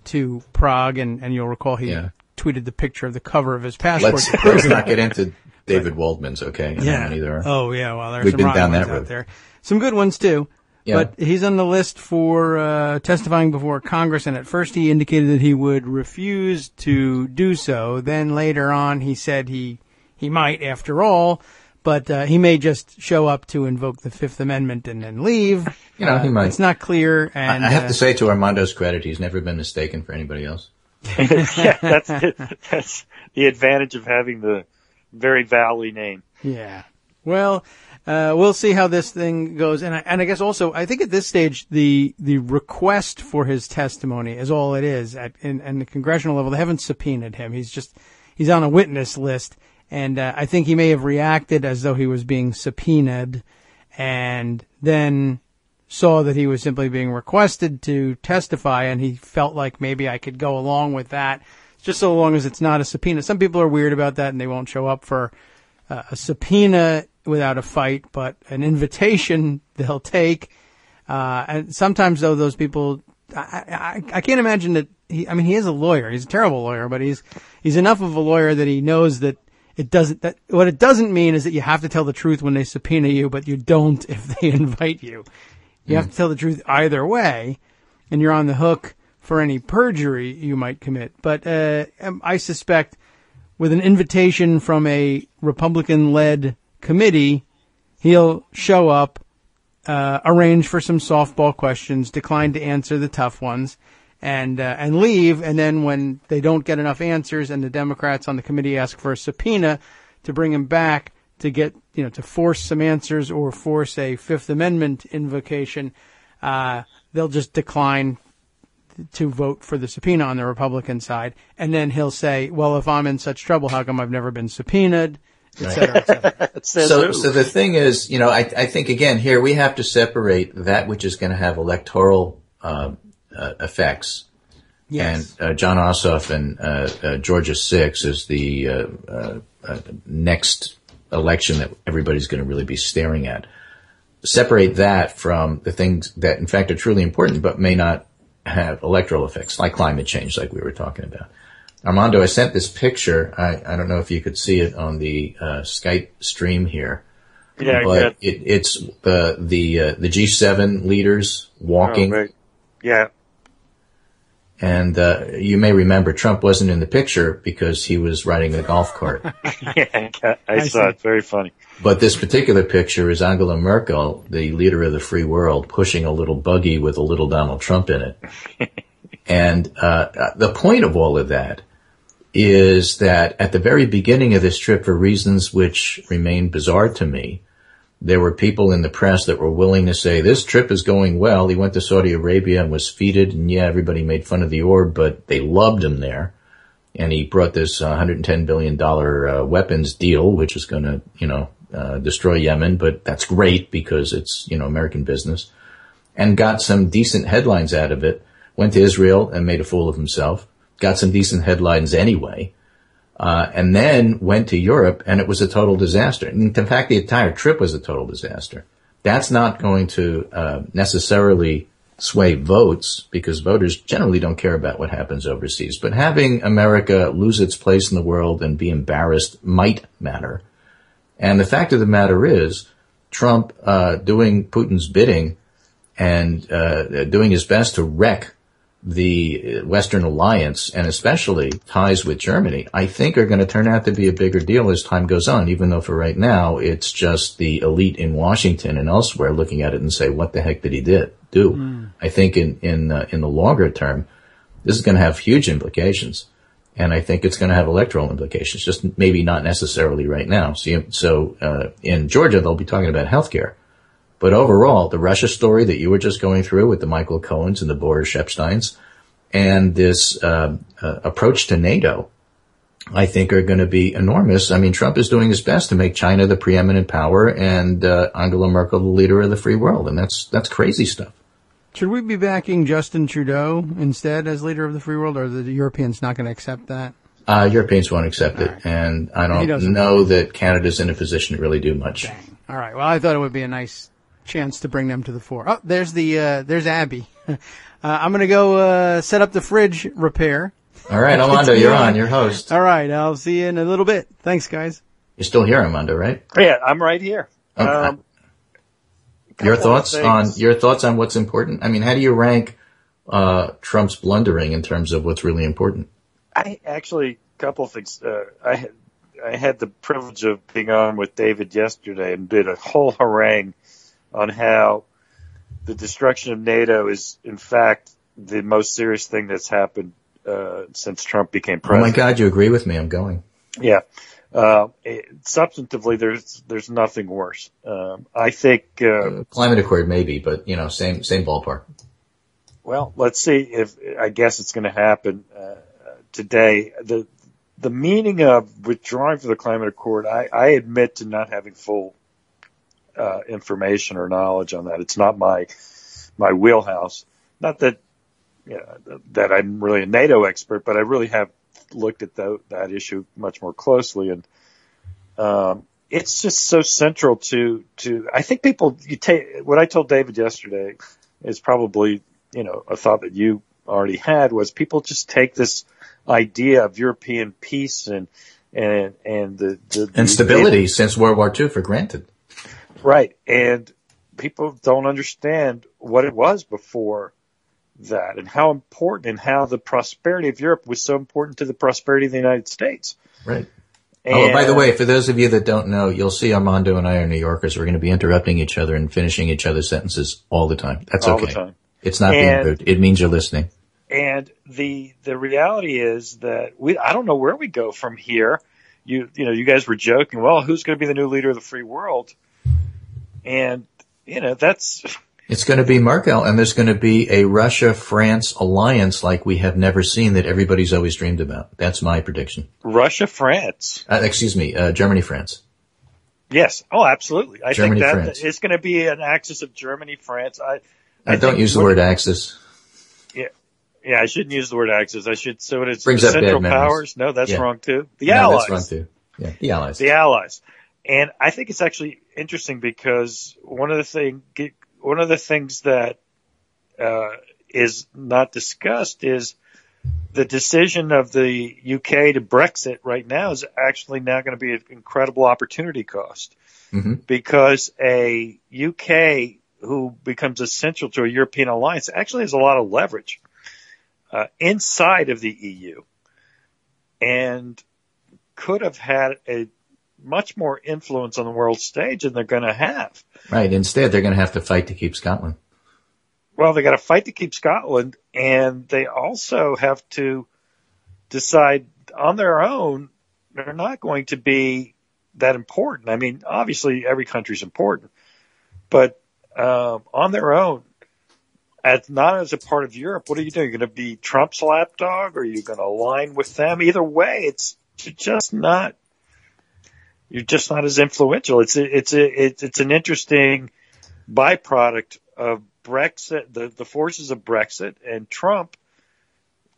to Prague, and you'll recall he tweeted the picture of the cover of his passport. Let's not get into David Waldman's, okay? Either. Oh, yeah. Well, there's We've some been rotten down ones that road. out there. Some good ones, too. Yeah. But he's on the list for testifying before Congress, and at first he indicated that he would refuse to do so. Then later on he said he might after all, but he may just show up to invoke the Fifth Amendment and then leave. He might. It's not clear. And I have to say, to Armando's credit, he's never been mistaken for anybody else. Yeah, that's the advantage of having the very valley name. Yeah. Well, we'll see how this thing goes. And I guess also, I think at this stage, the request for his testimony is all it is. In the congressional level, they haven't subpoenaed him. He's on a witness list. And I think he may have reacted as though he was being subpoenaed and then saw that he was simply being requested to testify, and he felt like maybe I could go along with that, just so long as it's not a subpoena. Some people are weird about that, and they won't show up for a subpoena without a fight, but an invitation they'll take. And sometimes, though, those people, I can't imagine that he is a lawyer. He's a terrible lawyer, but he's enough of a lawyer that he knows that what it doesn't mean is that you have to tell the truth when they subpoena you, but you don't if they invite you. You have to tell the truth either way, and you're on the hook for any perjury you might commit. But I suspect with an invitation from a Republican-led committee, he'll show up, arrange for some softball questions, decline to answer the tough ones, and leave. And then when they don't get enough answers and the Democrats on the committee ask for a subpoena to bring him back to get, to force some answers or force a Fifth Amendment invocation, they'll just decline to vote for the subpoena on the Republican side. And then he'll say, well, if I'm in such trouble, how come I've never been subpoenaed, et cetera, et cetera. So the thing is, I think, again, here we have to separate that which is going to have electoral effects. Yes. And John Ossoff and Georgia 6 is the next election that everybody's going to really be staring at. Separate that from the things that, in fact, are truly important but may not have electoral effects, like climate change, like we were talking about. Armando, I sent this picture. I don't know if you could see it on the Skype stream here. Yeah, but it's the G7 leaders walking. Oh, right. Yeah. And you may remember Trump wasn't in the picture because he was riding a golf cart. Yeah, I saw it. Very funny. But this particular picture is Angela Merkel, the leader of the free world, pushing a little buggy with a little Donald Trump in it. And the point of all of that is that at the very beginning of this trip, for reasons which remain bizarre to me, there were people in the press that were willing to say, this trip is going well. He went to Saudi Arabia and was feted, and yeah, everybody made fun of the orb, but they loved him there. And he brought this $110 billion weapons deal, which is going to, destroy Yemen, but that's great because it's, American business. And got some decent headlines out of it. Went to Israel and made a fool of himself. Got some decent headlines anyway. And then went to Europe, and it was a total disaster. In fact, the entire trip was a total disaster. That's not going to necessarily sway votes, because voters generally don't care about what happens overseas. But having America lose its place in the world and be embarrassed might matter. And the fact of the matter is, Trump doing Putin's bidding and doing his best to wreck the Western alliance, and especially ties with Germany, I think are going to turn out to be a bigger deal as time goes on, even though for right now it's just the elite in Washington and elsewhere looking at it and say, what the heck did he do? I think in the longer term, this is going to have huge implications. And I think it's going to have electoral implications, just maybe not necessarily right now. So in Georgia, they'll be talking about healthcare. But overall, the Russia story that you were just going through with the Michael Cohens and the Boris Epsteins and this approach to NATO, I think are going to be enormous. I mean, Trump is doing his best to make China the preeminent power and Angela Merkel the leader of the free world. And that's crazy stuff. Should we be backing Justin Trudeau instead as leader of the free world, or are the Europeans not going to accept that? Europeans won't accept it. Right. And I don't know that Canada's in a position to really do much. Dang. All right. Well, I thought it would be a nice chance to bring them to the fore. Oh, there's Abby. I'm going to go set up the fridge repair. All right, Armando, you're on. You're host. All right, I'll see you in a little bit. Thanks, guys. You're still here, Armando, right? Yeah, I'm right here. Okay. Your thoughts on what's important? I mean, how do you rank Trump's blundering in terms of what's really important? A couple of things. I had the privilege of being on with David yesterday and did a whole harangue on how the destruction of NATO is, in fact, the most serious thing that's happened since Trump became president. Oh, my God, you agree with me. I'm going. Yeah. Substantively, there's nothing worse. I think climate accord maybe, but same ballpark. Well, let's see I guess it's going to happen today. The meaning of withdrawing from the climate accord, I admit to not having full information or knowledge on that. It's not my wheelhouse. Not that that I'm really a NATO expert, but I really have looked at that issue much more closely, and it's just so central to I think people what I told David yesterday is probably a thought that you already had, was people just take this idea of European peace and the stability since World War II for granted. Right. And people don't understand what it was before that and how important and how the prosperity of Europe was so important to the prosperity of the United States. Right. And, by the way, for those of you that don't know, you'll see Armando and I are New Yorkers. We're going to be interrupting each other and finishing each other's sentences all the time. That's okay. All the time. It's not being rude. It means you're listening. And the reality is that I don't know where we go from here. You guys were joking, well, who's going to be the new leader of the free world? And, it's going to be Merkel, and there's going to be a Russia-France alliance like we have never seen that everybody's always dreamed about. That's my prediction. Russia-France? Germany-France. Yes. Oh, absolutely. I think that France. It's going to be an axis of Germany-France. I don't use the word axis. Yeah, I shouldn't use the word axis. I should. So it's brings the up Central bad Powers. No, that's wrong too. The Allies. That's wrong too. Yeah, the Allies. The Allies. And I think it's actually interesting because one of the things that is not discussed is the decision of the UK to Brexit right now is actually now going to be an incredible opportunity cost, because a UK who becomes essential to a European alliance actually has a lot of leverage inside of the EU and could have had a much more influence on the world stage than they're going to have. Right. Instead, they're going to have to fight to keep Scotland. Well, they got to fight to keep Scotland, and they also have to decide on their own they're not going to be that important. I mean, obviously every country's important, but on their own, not as a part of Europe, what are you doing? You're going to be Trump's lapdog, or are you going to align with them? Either way, you're just not as influential. It's an interesting byproduct of Brexit, the forces of Brexit, and Trump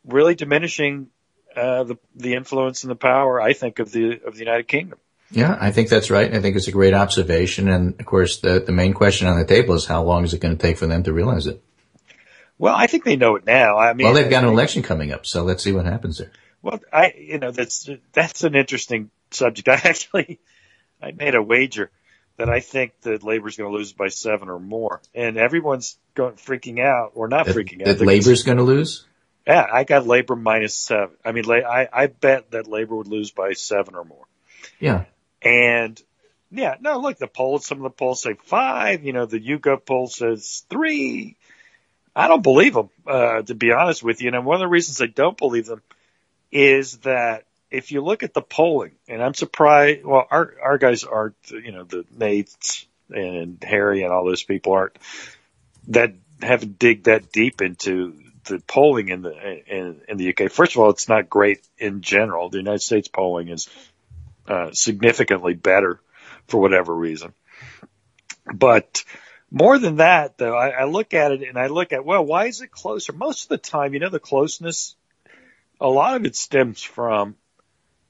really diminishing the influence and the power, I think, of the United Kingdom. Yeah, I think that's right. I think it's a great observation. And of course, the main question on the table is how long is it going to take for them to realize it? Well, I think they know it now. I mean, they've got an election coming up, so let's see what happens there. Well, that's an interesting subject. I made a wager that I think that Labor's going to lose by 7 or more. And everyone's freaking out, or not freaking out. That Labor's going to lose? Yeah, I got Labor -7. I mean, I bet that Labor would lose by 7 or more. Yeah. And yeah, no, look, some of the polls say 5. The YouGov poll says 3. I don't believe them, to be honest with you. And one of the reasons I don't believe them is that if you look at the polling, and I'm surprised, well, our guys aren't, the Nates and Harry and all those people haven't dig that deep into the polling in the UK. First of all, it's not great in general. The United States polling is significantly better for whatever reason. But more than that, though, I look at it and I look at, well, why is it closer? Most of the time, the closeness, a lot of it stems from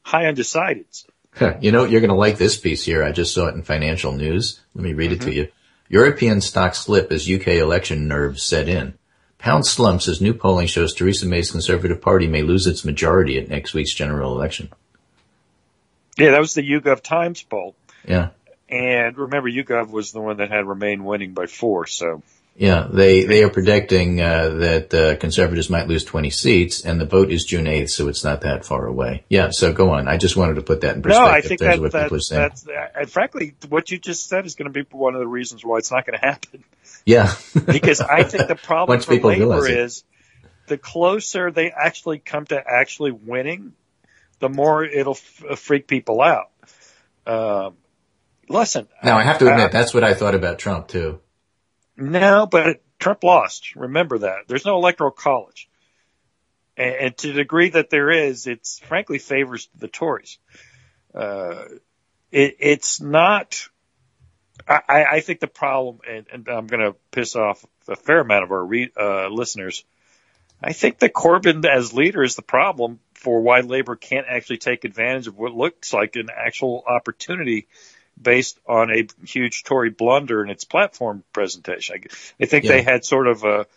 high undecideds. You're going to like this piece here. I just saw it in Financial News. Let me read it to you. European stocks slip as UK election nerves set in. Pound slumps as new polling shows Theresa May's Conservative Party may lose its majority at next week's general election. Yeah, that was the YouGov Times poll. Yeah. And remember, YouGov was the one that had Remain winning by 4, so. Yeah, they are predicting that Conservatives might lose 20 seats, and the vote is June 8th, so it's not that far away. Yeah, so go on. I just wanted to put that in perspective. No, I think what people are saying. and frankly, what you just said is going to be one of the reasons why it's not going to happen. Yeah. Because I think the problem Once for people Labor realize is the closer they actually come to actually winning, the more it'll freak people out. Listen. Now, I have to admit, that's what I thought about Trump, too. No, but Trump lost. Remember that. There's no electoral college. And to the degree that there is, it's frankly favors the Tories. It's not, I think the problem, and I'm going to piss off a fair amount of our listeners. I think that Corbyn as leader is the problem for why Labor can't actually take advantage of what looks like an actual opportunity based on a huge Tory blunder in its platform presentation. I think they had sort of the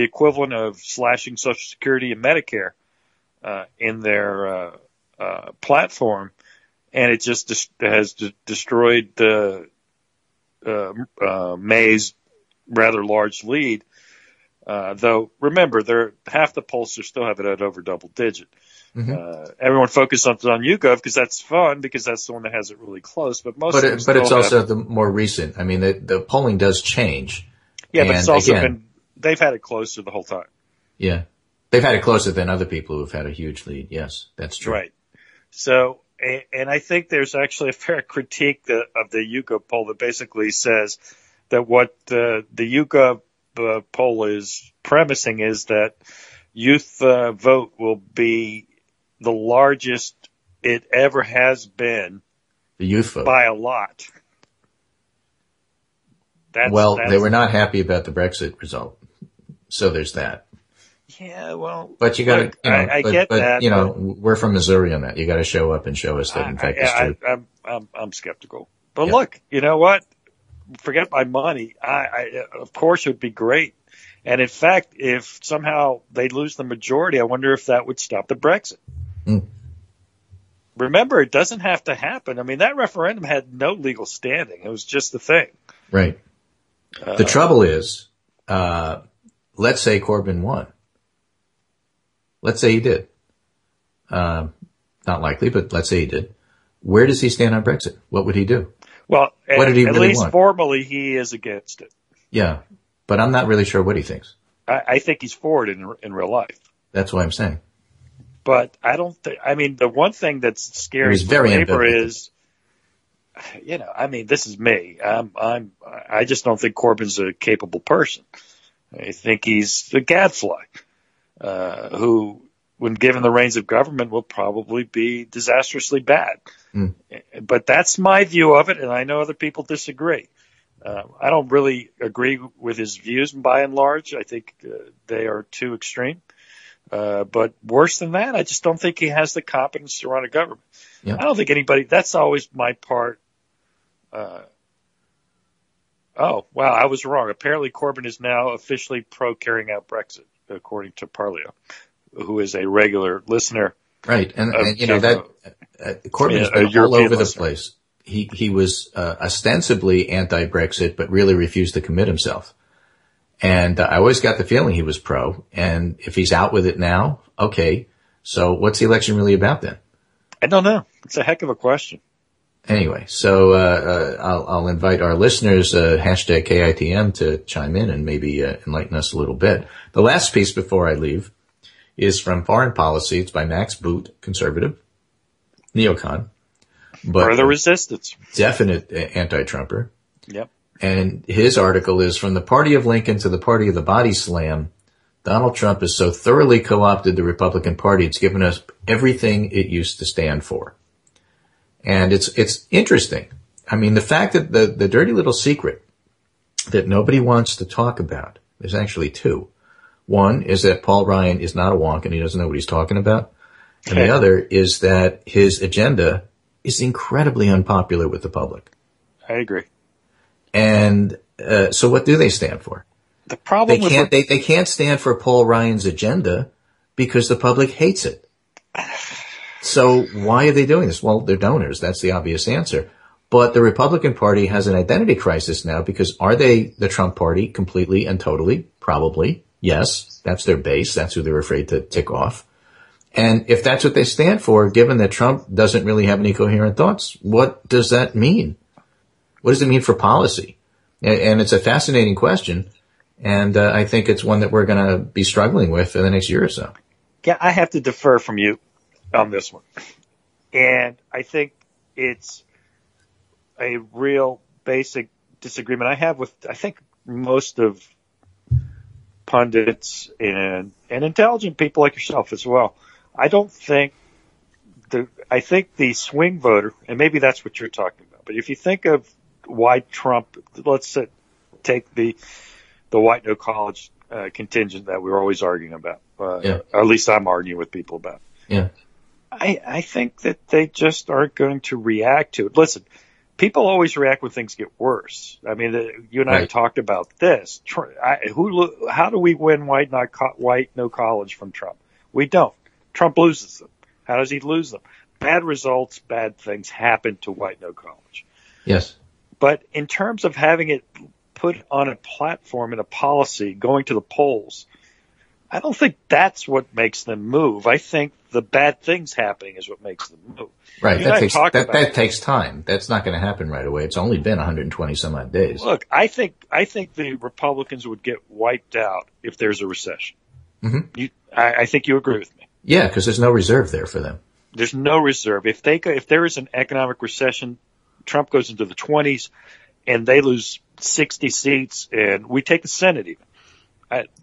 equivalent of slashing Social Security and Medicare in their platform, and it just has destroyed May's rather large lead. Though remember, half the pollsters still have it at over double digit. Mm-hmm. Everyone focuses on YouGov because that's fun, because that's the one that has it really close. But it's also the more recent. I mean, the polling does change. Yeah, but it's also they've had it closer the whole time. Yeah, they've had it closer than other people who've had a huge lead. Yes, that's true. Right. So, and I think there's actually a fair critique of the YouGov poll that basically says that what the YouGov poll is premising is that youth vote will be the largest it ever has been. The youth vote. By a lot. They were not happy about the Brexit result. So there's that. Yeah, well. But you got to, I get that. We're from Missouri on that. You got to show up and show us that, in fact, it's true. I'm skeptical. But look, you know what? Forget my money. Of course, it would be great. And in fact, if somehow they lose the majority, I wonder if that would stop the Brexit. Mm. Remember, it doesn't have to happen. I mean, that referendum had no legal standing. It was just the thing. Right. The trouble is, let's say Corbyn won. Let's say he did. Not likely, but let's say he did. Where does he stand on Brexit? What would he do? Well, what did he at really least want? Formally, he is against it. Yeah, but I'm not really sure what he thinks. I think he's for it in real life. That's what I'm saying. But I don't think. I mean, the one thing that's scary for Labor is, this is me. I just don't think Corbyn's a capable person. I think he's a gadfly who, when given the reins of government, will probably be disastrously bad. Mm. But that's my view of it, and I know other people disagree. I don't really agree with his views by and large. I think they are too extreme. But worse than that, I just don't think he has the competence to run a government. Yep. I don't think anybody, that's always my part. Oh, wow, I was wrong. Apparently Corbyn is now officially pro carrying out Brexit, according to Parlio, who is a regular listener. Right. And Corbyn's been all over the place. he was ostensibly anti-Brexit, but really refused to commit himself. And I always got the feeling he was pro. And if he's out with it now, okay. So what's the election really about then? I don't know. It's a heck of a question. Anyway, so I'll invite our listeners, hashtag KITM, to chime in and maybe enlighten us a little bit. The last piece before I leave is from Foreign Policy. It's by Max Boot, conservative, neocon, but further resistance, definite anti-Trumper. Yep. And his article is From the Party of Lincoln to the Party of the Body Slam. Donald Trump has so thoroughly co-opted the Republican Party, it's given us everything it used to stand for. And it's interesting. I mean, the fact that the dirty little secret that nobody wants to talk about, there's actually two. One is that Paul Ryan is not a wonk and he doesn't know what he's talking about. And the other is that his agenda is incredibly unpopular with the public. I agree. And so what do they stand for? The problem they can't stand for Paul Ryan's agenda because the public hates it. So why are they doing this? Well, they're donors. That's the obvious answer. But the Republican Party has an identity crisis now because are they the Trump Party completely and totally? Probably. Yes. That's their base. That's who they're afraid to tick off. And if that's what they stand for, given that Trump doesn't really have any coherent thoughts, what does that mean? What does it mean for policy? And it's a fascinating question. And I think it's one that we're going to be struggling with in the next year or so. Yeah, I have to defer from you on this one. And I think it's a real basic disagreement I have with, I think, most of pundits and intelligent people like yourself as well. I think the swing voter, and maybe that's what you're talking about, but if you think of why Trump, let's take the white no college contingent that we're always arguing about, or at least I'm arguing with people about. Yeah. I think that they just aren't going to react to it. Listen, people always react when things get worse. I mean, you and I talked about this. How do we win white no college from Trump? We don't. Trump loses them. How does he lose them? Bad results, bad things happen to white no college. Yes. But in terms of having it put on a platform and a policy going to the polls, I don't think that's what makes them move. I think the bad things happening is what makes them move. Right. That takes time. That's not going to happen right away. It's only been 120 some odd days. Look, I think the Republicans would get wiped out if there's a recession. Mm-hmm. I think you agree with me. Yeah, because there's no reserve there for them. There's no reserve. If there is an economic recession, Trump goes into the 20s and they lose 60 seats and we take the Senate even.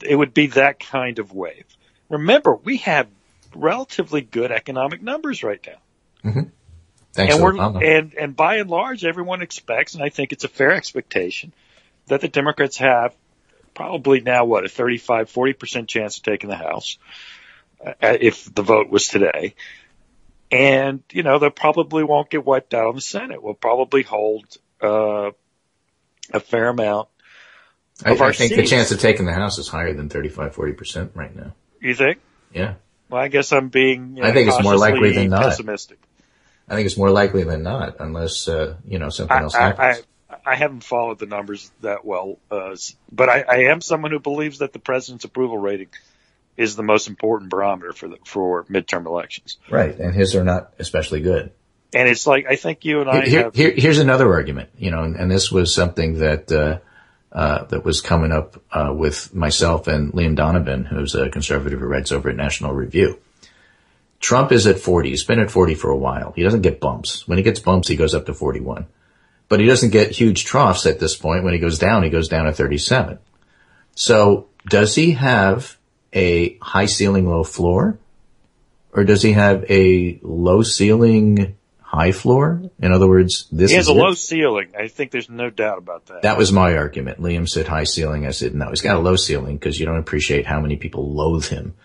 It would be that kind of wave. Remember, we have relatively good economic numbers right now. Mm-hmm. Thanks to Obama. And by and large, everyone expects, and I think it's a fair expectation, that the Democrats have probably now, a 35-40% chance of taking the House if the vote was today. And, they probably won't get wiped out on the Senate. We'll probably hold a fair amount. I think the chance of taking the House is higher than 35-40% right now. You think? Yeah. Well, I guess I'm being I think it's more likely than not. Pessimistic. I think it's more likely than not, unless something else happens. I haven't followed the numbers that well, but I am someone who believes that the president's approval rating is the most important barometer for midterm elections. Right, and his are not especially good. And it's like I think you and I have. Here's another argument, and this was something that was coming up with myself and Liam Donovan, who's a conservative who writes over at National Review. Trump is at 40. He's been at 40 for a while. He doesn't get bumps. When he gets bumps, he goes up to 41. But he doesn't get huge troughs at this point. When he goes down to 37. So does he have a high ceiling, low floor? Or does he have a low ceiling, high floor? In other words, he has a low ceiling. I think there's no doubt about that. That was my argument. Liam said high ceiling. I said, no, he's got a low ceiling because you don't appreciate how many people loathe him.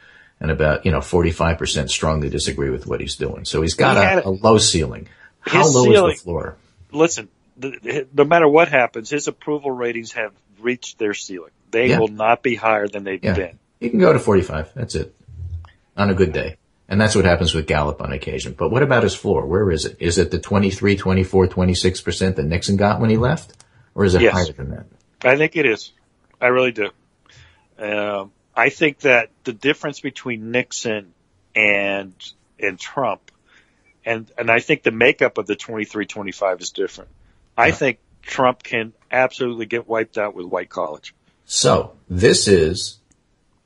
And about, 45% strongly disagree with what he's doing. So he's got a low ceiling. How low is the floor? Listen, no matter what happens, his approval ratings have reached their ceiling. They will not be higher than they've been. He can go to 45. That's it. On a good day. And that's what happens with Gallup on occasion. But what about his floor? Where is it? Is it the 23, 24, 26% that Nixon got when he left? Or is it higher than that? I think it is. I really do. I think that the difference between Nixon and Trump, and I think the makeup of the 23-25 is different. I think Trump can absolutely get wiped out with white college. So this is,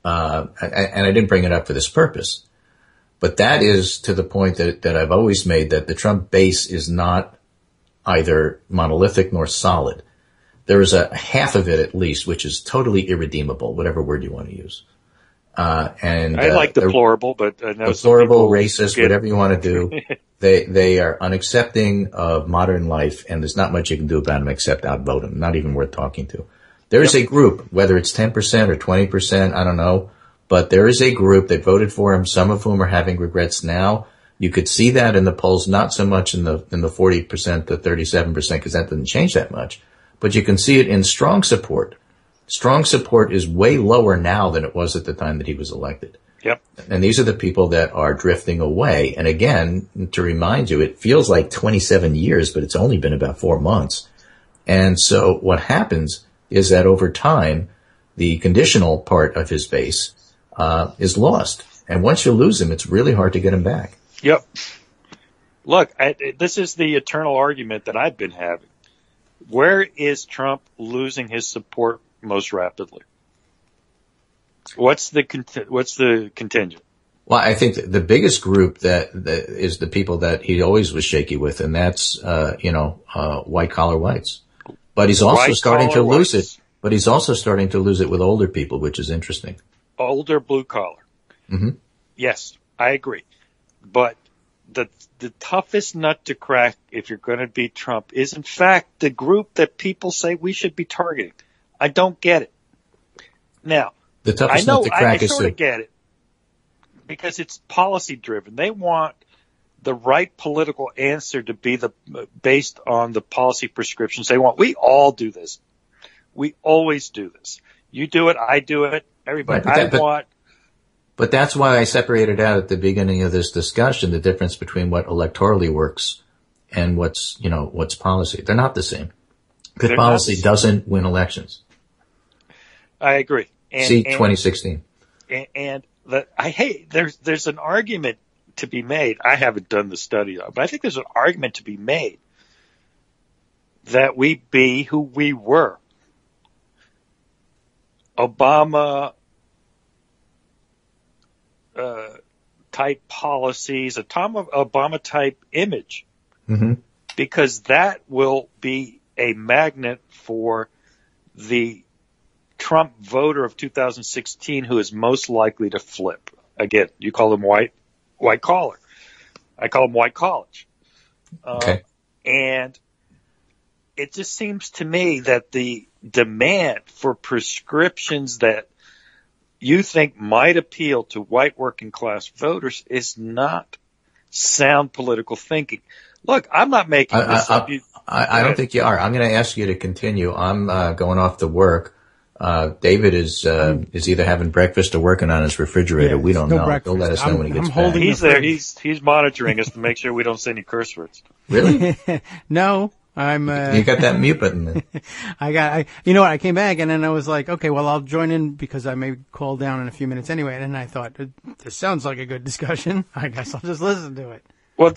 and I didn't bring it up for this purpose, but that is to the point that I've always made, that the Trump base is not either monolithic nor solid. There is a half of it at least, which is totally irredeemable, whatever word you want to use. And I like deplorable, but I know deplorable, racist, whatever you want to do. They are unaccepting of modern life, and there's not much you can do about them except outvote them. Not even worth talking to. There is a group, whether it's 10% or 20%, I don't know, but there is a group that voted for him, some of whom are having regrets now. You could see that in the polls, not so much in the 40% to 37%, because that doesn't change that much. But you can see it in strong support. Strong support is way lower now than it was at the time that he was elected. Yep. And these are the people that are drifting away. And again, to remind you, it feels like 27 years, but it's only been about 4 months. And so what happens is that over time, the conditional part of his base is lost. And once you lose him, it's really hard to get him back. Yep. Look, this is the eternal argument that I've been having. Where is Trump losing his support most rapidly? What's the contingent? Well, I think the biggest group that is the people that he always was shaky with, and that's white collar whites. But he's also starting to lose it. But he's also starting to lose it with older people, which is interesting. Older blue collar. Mm-hmm. Yes, I agree. But the toughest nut to crack if you're going to beat Trump is, in fact, the group that people say we should be targeting. I don't get it. Now, the toughest nut to crack I sort of get it because it's policy driven. They want the right political answer to be based on the policy prescriptions they want. We all do this. We always do this. You do it. I do it. Everybody. Right, But that's why I separated out at the beginning of this discussion the difference between what electorally works and what's policy. They're not the same. Good policy doesn't win elections. I agree. See 2016. And there's an argument to be made. I haven't done the study, but I think there's an argument to be made that we be who we were. Obama type policies, a Obama type image, because that will be a magnet for the Trump voter of 2016 who is most likely to flip. Again, you call him white collar. I call him white college. Okay. And it just seems to me that the demand for prescriptions that you think might appeal to white working class voters is not sound political thinking. Look, I'm not making this up. I don't think you are. I'm going to ask you to continue. I'm going off to work. David is either having breakfast or working on his refrigerator. We don't know. Breakfast. He'll let us know when he gets back. He's there. He's monitoring us to make sure we don't say any curse words. Really? No. You got that mute button then. You know what? I came back and then I was like, okay, well, I'll join in because I may call down in a few minutes anyway. And then I thought, this sounds like a good discussion. I guess I'll just listen to it. Well,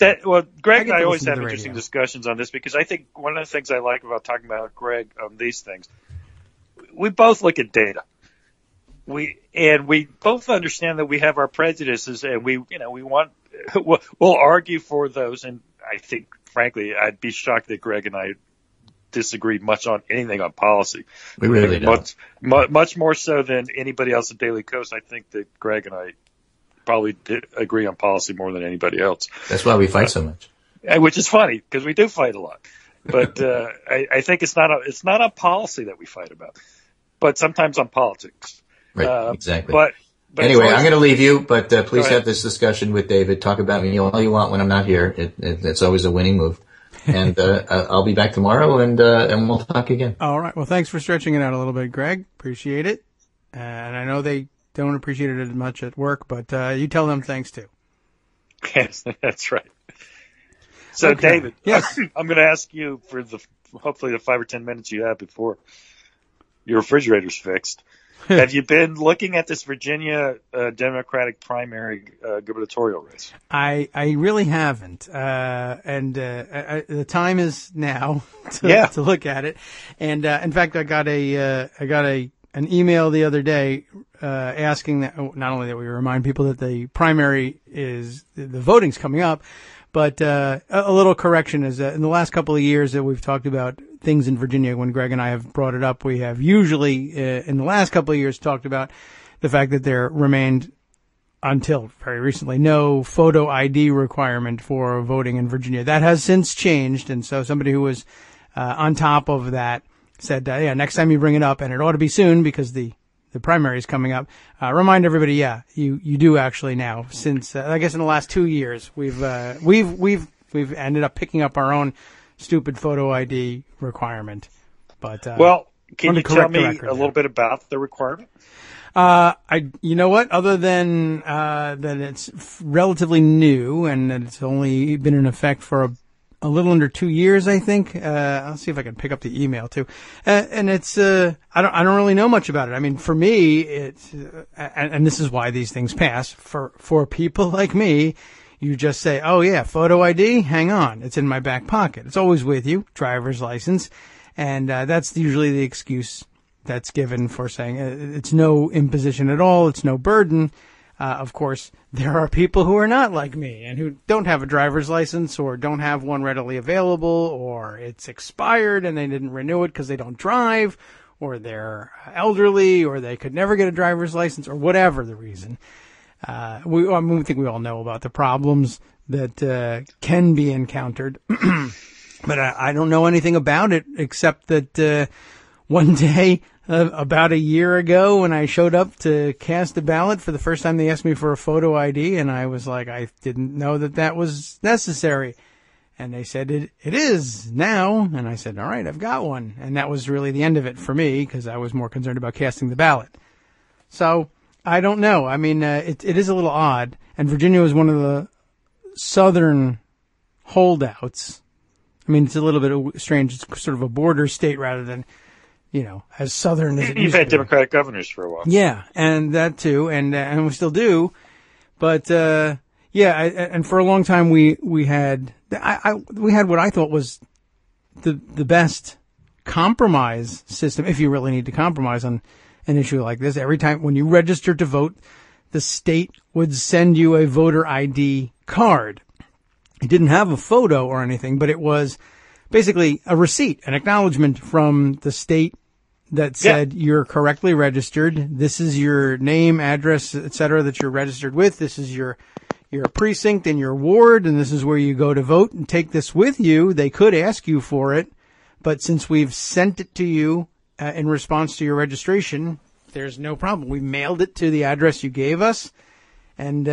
Greg and I always have interesting discussions on this because I think one of the things I like about talking about Greg on these things, we both look at data. We both understand that we have our prejudices and we'll argue for those. And I think, frankly, I'd be shocked that Greg and I disagree much on anything on policy. We really don't. Much more so than anybody else at Daily Kos. I think that Greg and I probably agree on policy more than anybody else. That's why we fight so much. Which is funny because we do fight a lot. But I think it's not on policy that we fight about, but sometimes on politics. Right, exactly. But anyway, I'm going to leave you, but please have this discussion with David. Talk about me all you want when I'm not here. It's always a winning move. And I'll be back tomorrow, and we'll talk again. All right. Well, thanks for stretching it out a little bit, Greg. Appreciate it. And I know they don't appreciate it as much at work, but you tell them thanks too. Yes, that's right. So, Okay. David, Yes. I'm going to ask you for hopefully the 5 or 10 minutes you have before your refrigerator's fixed. Have you been looking at this Virginia Democratic primary gubernatorial race? I really haven't, and the time is now to look at it. And in fact, I got an email the other day asking that not only that we remind people that the primary is the voting's coming up, but a little correction is that in the last couple of years that we've talked about things in Virginia, when Greg and I have brought it up, we have usually in the last couple of years talked about the fact that there remained, until very recently, no photo ID requirement for voting in Virginia. That has since changed, and so somebody who was on top of that said, yeah, next time you bring it up, and it ought to be soon because the primary is coming up, remind everybody, you do actually now, since I guess in the last 2 years we've ended up picking up our own stupid photo ID requirement. But well, can you tell me a little bit about the requirement? You know what? Other than that, it's relatively new and that it's only been in effect for a little under 2 years, I think. I'll see if I can pick up the email too. And it's I don't really know much about it. I mean, for me, it's and this is why these things pass. For people like me, you just say, "Oh yeah, photo ID. Hang on, it's in my back pocket. It's always with you. Driver's license," and that's usually the excuse that's given for saying it's no imposition at all. It's no burden. Of course, there are people who are not like me and who don't have a driver's license or don't have one readily available, or it's expired and they didn't renew it because they don't drive, or they're elderly, or they could never get a driver's license, or whatever the reason. We think we all know about the problems that can be encountered, but I don't know anything about it except that one day, about a year ago, when I showed up to cast a ballot for the first time, they asked me for a photo ID, and I was like, I didn't know that was necessary. And they said, it is now. And I said, all right, I've got one. And that was really the end of it for me, because I was more concerned about casting the ballot. So I don't know. I mean, it is a little odd. And Virginia was one of the southern holdouts. I mean, it's a little bit strange. It's sort of a border state rather than, as southern as it You've used had to be. Democratic governors for a while. Yeah, and that too, and we still do. But and for a long time we had what I thought was the best compromise system, if you really need to compromise on an issue like this. Every time when you registered to vote, the state would send you a voter ID card. It didn't have a photo or anything, but it was basically a receipt, an acknowledgement from the state that said you're correctly registered. This is your name, address, etc. that you're registered with. This is your precinct and your ward, and this is where you go to vote, and take this with you. They could ask you for it, but since we've sent it to you in response to your registration, there's no problem. We mailed it to the address you gave us, and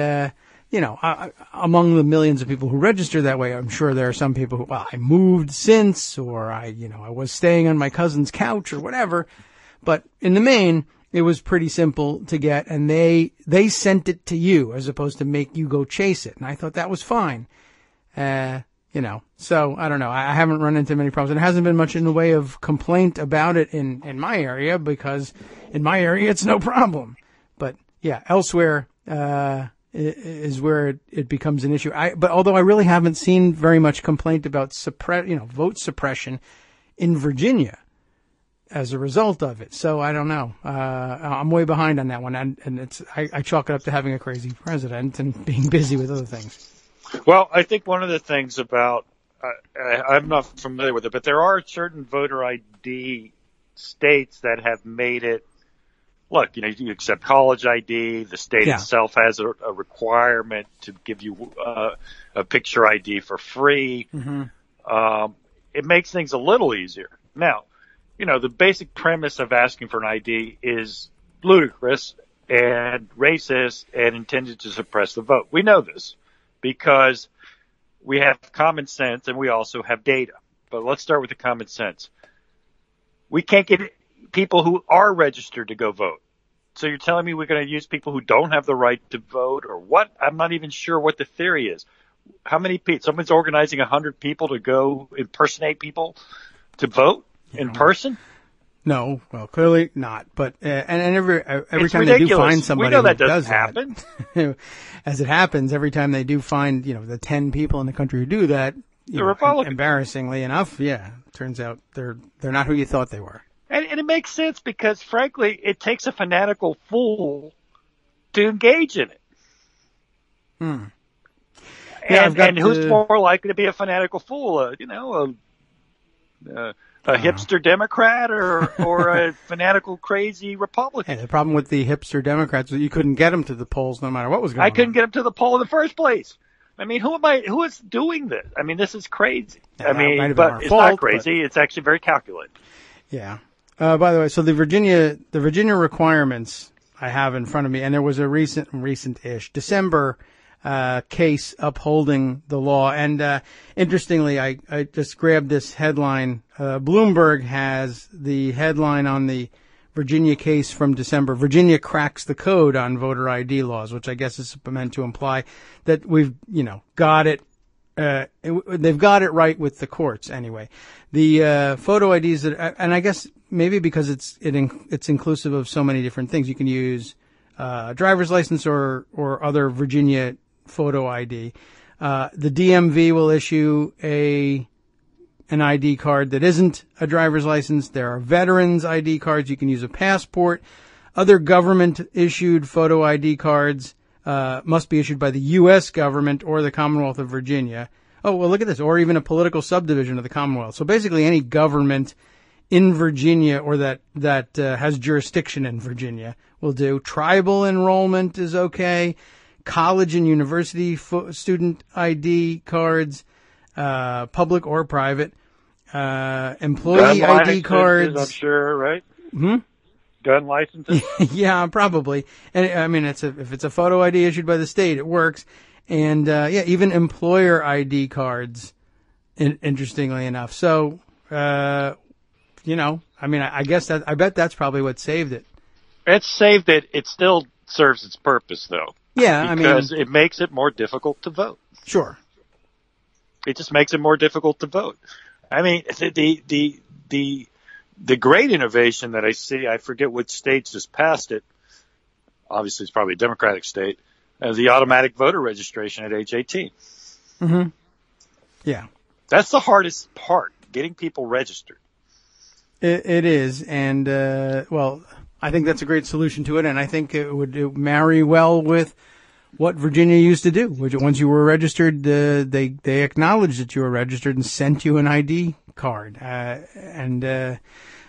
among the millions of people who register that way, I'm sure there are some people who, I moved since, or I was staying on my cousin's couch or whatever. But in the main, it was pretty simple to get, and they sent it to you as opposed to make you go chase it. And I thought that was fine. So I don't know. I haven't run into many problems. There hasn't been much in the way of complaint about it in my area, because in my area, it's no problem. But yeah, elsewhere, is where it becomes an issue. But although I really haven't seen very much complaint about vote suppression in Virginia as a result of it. So I don't know. I'm way behind on that one, and I chalk it up to having a crazy president and being busy with other things. Well, I think one of the things about I'm not familiar with it, but there are certain voter ID states that have made it. Look, you accept college ID. The state itself has a requirement to give you a picture ID for free. Mm-hmm. It makes things a little easier. Now, the basic premise of asking for an ID is ludicrous and racist and intended to suppress the vote. We know this because we have common sense and we also have data. But let's start with the common sense. We can't get people who are registered to go vote. So you're telling me we're going to use people who don't have the right to vote, or what? I'm not even sure what the theory is. How many people? Someone's organizing 100 people to go impersonate people to vote in person? No, well, clearly not. But and every It's time ridiculous. they do find somebody we know that who doesn't does happen. that, as it happens, every time they do find the 10 people in the country who do that, The Republicans. embarrassingly enough, turns out they're not who you thought they were. And it makes sense because, frankly, it takes a fanatical fool to engage in it. Yeah, And who's more likely to be a fanatical fool? A hipster Democrat or a fanatical crazy Republican? Hey, the problem with the hipster Democrats was you couldn't get them to the polls no matter what was going on. I couldn't get them to the poll in the first place. I mean, who is doing this? I mean, this is crazy. Yeah, I mean, might have been but our it's fault, not crazy. It's actually very calculated. Yeah. By the way, so the Virginia requirements I have in front of me, and there was a recent-ish December case upholding the law. And interestingly, I just grabbed this headline. Bloomberg has the headline on the Virginia case from December. Virginia cracks the code on voter ID laws, which I guess is meant to imply that we've, got it. They've got it right with the courts anyway. The photo IDs and I guess maybe because it's inclusive of so many different things. You can use driver's license or other Virginia photo ID. The DMV will issue an ID card that isn't a driver's license. There are veterans ID cards. You can use a passport. Other government issued photo ID cards must be issued by the U.S. government or the Commonwealth of Virginia. Oh, well, look at this. Or even a political subdivision of the Commonwealth. So basically any government in Virginia or that has jurisdiction in Virginia will do. Tribal enrollment is okay. College and university student ID cards, public or private. Employee Gun ID cards. I'm sure, right? Hmm? Gun licenses? Yeah, probably. And I mean, if it's a photo ID issued by the state, it works. And, even employer ID cards, interestingly enough. So, I bet that's probably what saved it. It's saved it. It still serves its purpose, though. Yeah, because it makes it more difficult to vote. Sure. It just makes it more difficult to vote. I mean, the great innovation that I see, I forget which states just passed it. Obviously, it's probably a Democratic state. The automatic voter registration at age 18. Mm-hmm. Yeah. That's the hardest part, getting people registered. It is. And, I think that's a great solution to it. And I think it would marry well with what Virginia used to do, which once you were registered, they acknowledged that you were registered and sent you an ID card.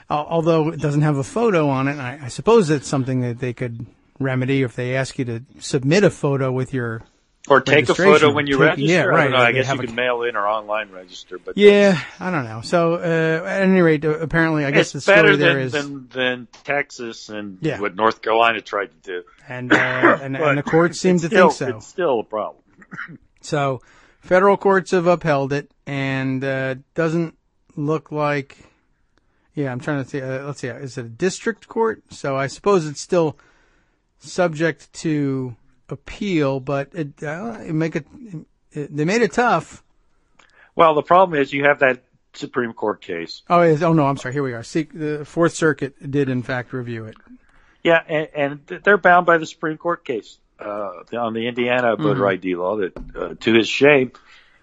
Although it doesn't have a photo on it, I suppose that's something that they could remedy if they ask you to submit a photo with your or take a photo when you register. Yeah, right. I don't know, I guess you can mail in or online register. But yeah, I don't know. So at any rate, apparently, I guess the story there is than Texas and yeah. what North Carolina tried to do. And the courts seem to think so. It's still a problem. So federal courts have upheld it, and doesn't look like. Yeah, I'm trying to see. Let's see. Is it a district court? So I suppose it's still subject to appeal, but they made it tough. Well, the problem is you have that Supreme Court case. Oh no, I'm sorry. Here we are. The Fourth Circuit did in fact review it. Yeah, and they're bound by the Supreme Court case on the Indiana voter ID law that, to his shame,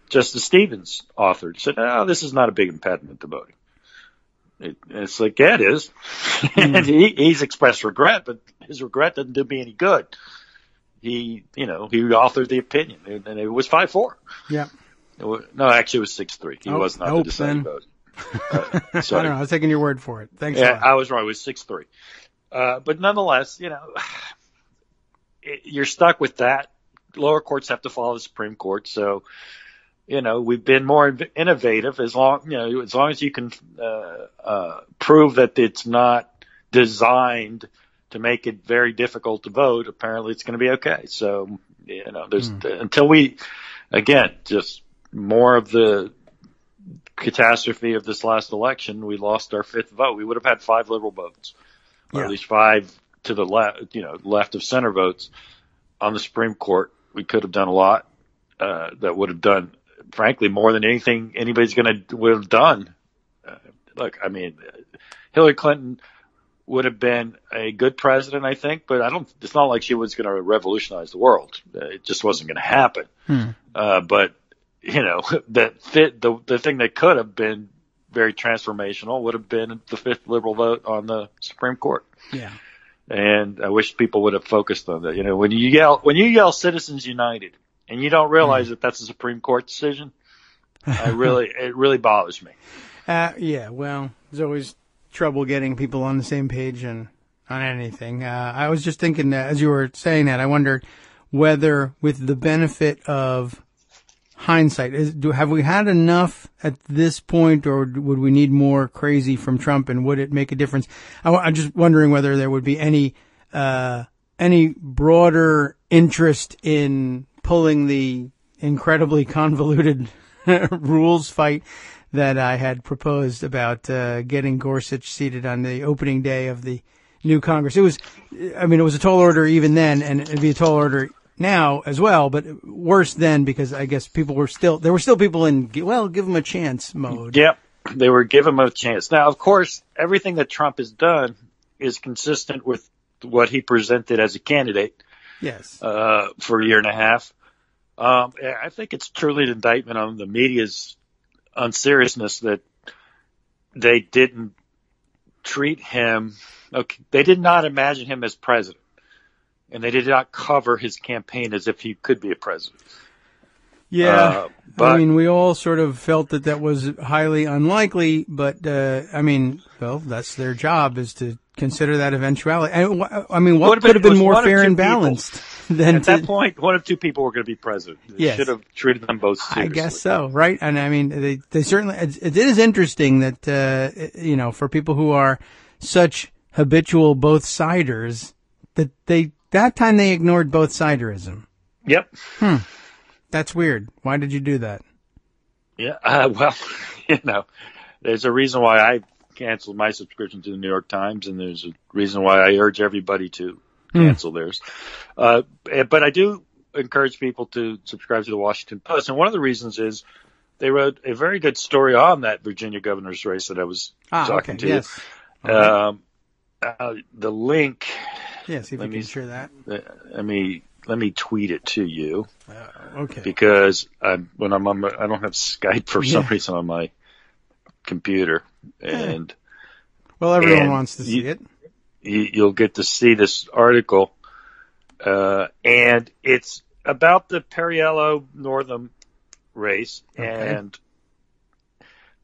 Justice Stevens authored. Said, "Oh, this is not a big impediment to voting." It's like, yeah, it is. And he's expressed regret, but his regret doesn't do me any good. He authored the opinion, and it was 5-4. Yeah. No, actually, it was 6-3. He was not the deciding vote. I don't know. I was taking your word for it. Thanks. Yeah, I was wrong. It was 6-3. But nonetheless, you're stuck with that. Lower courts have to follow the Supreme Court, so. We've been more innovative as long as you can prove that it's not designed to make it very difficult to vote. Apparently, it's going to be okay. So, there's until we, again, just more of the catastrophe of this last election. We lost our fifth vote. We would have had 5 liberal votes, or at least 5 to the left of center votes on the Supreme Court. We could have done a lot that would have done, frankly, more than anything anybody's would have done. Look, I mean, Hillary Clinton would have been a good president, I think, but it's not like she was going to revolutionize the world. It just wasn't going to happen. But, the thing that could have been very transformational would have been the fifth liberal vote on the Supreme Court. Yeah. And I wish people would have focused on that. When you yell Citizens United and you don't realize that that's a Supreme Court decision, it really bothers me. Yeah, well, there's always trouble getting people on the same page on anything. I was just thinking that as you were saying that, I wondered whether, with the benefit of hindsight, have we had enough at this point, or would we need more crazy from Trump, and would it make a difference? I'm just wondering whether there would be any broader interest in pulling the incredibly convoluted rules fight that I had proposed about getting Gorsuch seated on the opening day of the new Congress. It was a tall order even then, and it'd be a tall order now as well, but worse then because I guess there were still people in, give them a chance mode. Yep, they were give them a chance. Now, of course, everything that Trump has done is consistent with what he presented as a candidate. Yes. For a year and a half. I think it's truly an indictment on the media's unseriousness that they didn't treat him. Okay, they did not imagine him as president, and they did not cover his campaign as if he could be a president. Yeah, but we all sort of felt that was highly unlikely, but that's their job, is to consider that eventuality. What could have been more fair and balanced than at that point? One of two people were going to be president. They should have treated them both seriously. I guess so, right? And they certainly. It is interesting that for people who are such habitual both-siders, that time they ignored both-siderism. Yep. That's weird. Why did you do that? Yeah. There's a reason why I canceled my subscription to the New York Times, and there's a reason why I urge everybody to cancel theirs. But I do encourage people to subscribe to the Washington Post, and one of the reasons is they wrote a very good story on that Virginia governor's race that I was talking to yes. you. The link. Yes, if you can share that. Let me tweet it to you. Okay. Because I don't have Skype for some reason on my computer, and everyone wants to see it. You'll get to see this article, and it's about the Perriello-Northam race, and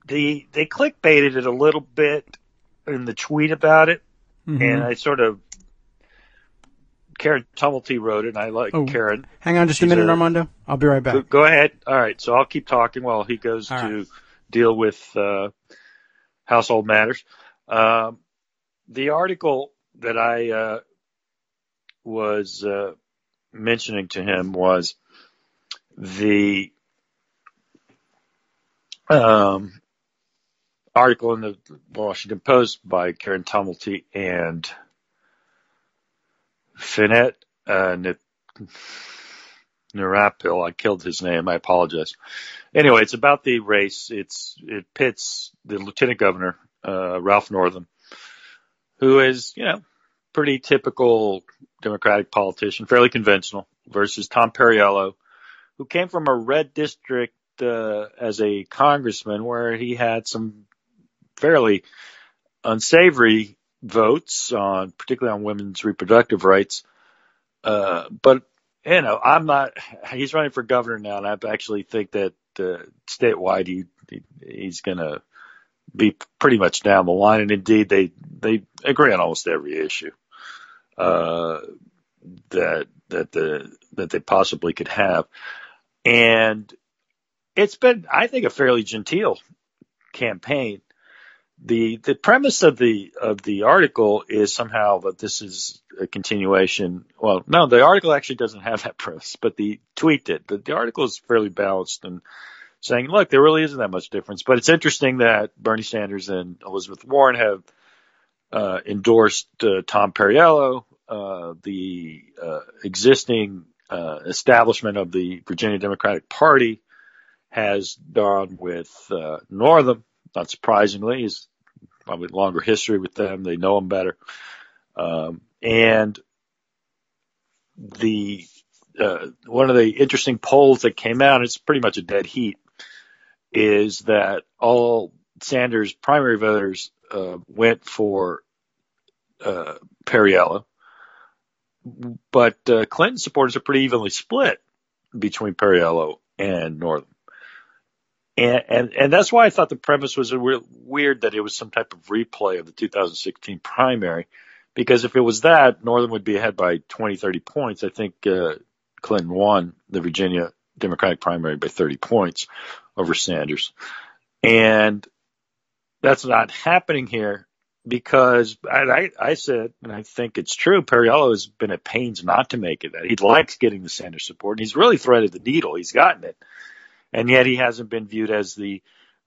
they clickbaited it a little bit in the tweet about it, and I sort of. Karen Tumulty wrote it, and I like Karen. Hang on just a minute, Armando. I'll be right back. Go ahead. All right, so I'll keep talking while he goes to deal with household matters. The article that I was mentioning to him was the article in the Washington Post by Karen Tumulty and Finette Narapil. I killed his name. I apologize. Anyway, it's about the race. It pits the lieutenant governor, Ralph Northam, who is, pretty typical Democratic politician, fairly conventional, versus Tom Perriello, who came from a red district as a congressman where he had some fairly unsavory votes particularly on women's reproductive rights. But he's running for governor now, and I actually think that statewide he's going to be pretty much down the line. And indeed, they agree on almost every issue that they possibly could have. And it's been, I think, a fairly genteel campaign. The premise of the article is somehow that this is a continuation. Well, no, the article actually doesn't have that premise, but the tweet did. But the article is fairly balanced and saying, look, there really isn't that much difference. But it's interesting that Bernie Sanders and Elizabeth Warren have endorsed Tom Perriello, the existing establishment of the Virginia Democratic Party has gone with Northam. Not surprisingly, he's probably longer history with them. They know him better. And the one of the interesting polls that came out, it's pretty much a dead heat, is that all Sanders primary voters went for Perriello, but Clinton supporters are pretty evenly split between Perriello and Northam. And that's why I thought the premise was weird, that it was some type of replay of the 2016 primary, because if it was that, Northam would be ahead by 20, 30 points. I think Clinton won the Virginia Democratic primary by 30 points over Sanders. And that's not happening here because I said, and I think it's true, Perriello has been at pains not to make it that. He likes getting the Sanders support, and he's really threaded the needle. He's gotten it. And yet he hasn't been viewed as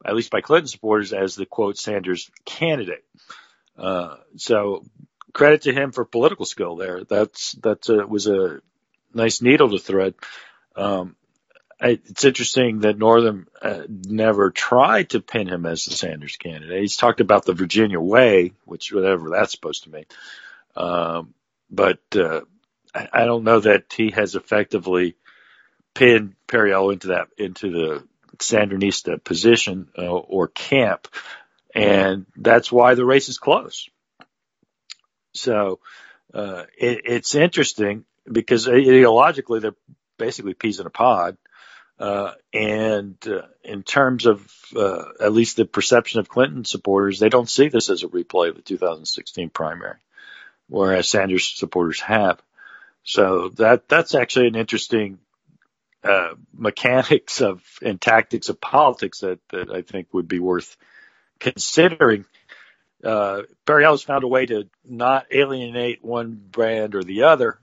at least by Clinton supporters, as the, quote, Sanders candidate. So credit to him for political skill there. That was a nice needle to thread. It's interesting that Northam never tried to pin him as the Sanders candidate. He's talked about the Virginia way, which whatever that's supposed to mean. But I don't know that he has effectively pinned Perriello into the Sandinista position or camp, and that's why the race is close. So it's interesting because ideologically they're basically peas in a pod, and in terms of at least the perception of Clinton supporters, they don't see this as a replay of the 2016 primary, whereas Sanders supporters have. So that's actually an interesting mechanics and tactics of politics that I think would be worth considering. Perriello's found a way to not alienate one band or the other,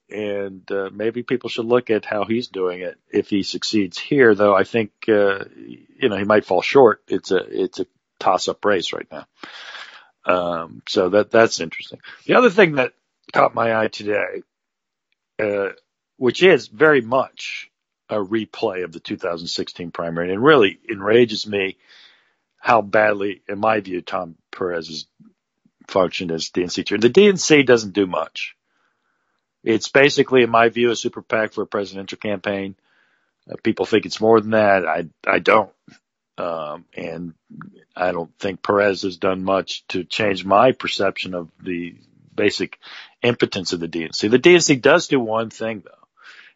and maybe people should look at how he's doing it if he succeeds here. Though I think he might fall short. It's a toss-up race right now. So that's interesting. The other thing that caught my eye today, which is very much a replay of the 2016 primary, and really enrages me how badly, in my view, Tom Perez has functioned as DNC chair. The DNC doesn't do much. It's basically, in my view, a super PAC for a presidential campaign. People think it's more than that. I don't. And I don't think Perez has done much to change my perception of the basic impotence of the DNC. The DNC does do one thing, though,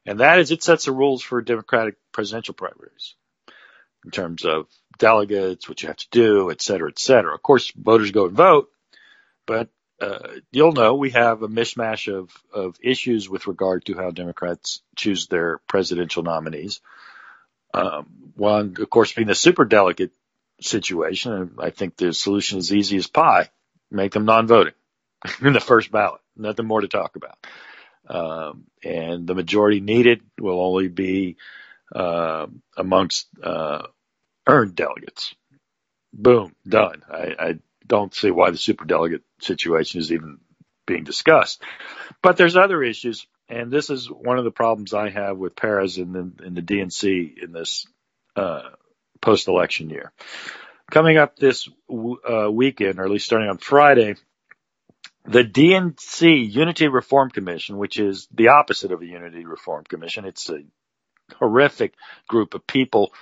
and that is it sets the rules for Democratic presidential primaries in terms of delegates, what you have to do, et cetera, et cetera. Of course, voters go and vote, but you'll know we have a mishmash of issues with regard to how Democrats choose their presidential nominees. One, of course, being the superdelegate situation, and I think the solution is easy as pie. Make them non-voting in the first ballot. Nothing more to talk about. And the majority needed will only be amongst earned delegates. Boom, done. I don't see why the superdelegate situation is even being discussed. But there's other issues, and this is one of the problems I have with Perez and the DNC in this post-election year. Coming up this weekend, or at least starting on Friday, the DNC Unity Reform Commission, which is the opposite of a Unity Reform Commission, it's a horrific group of people,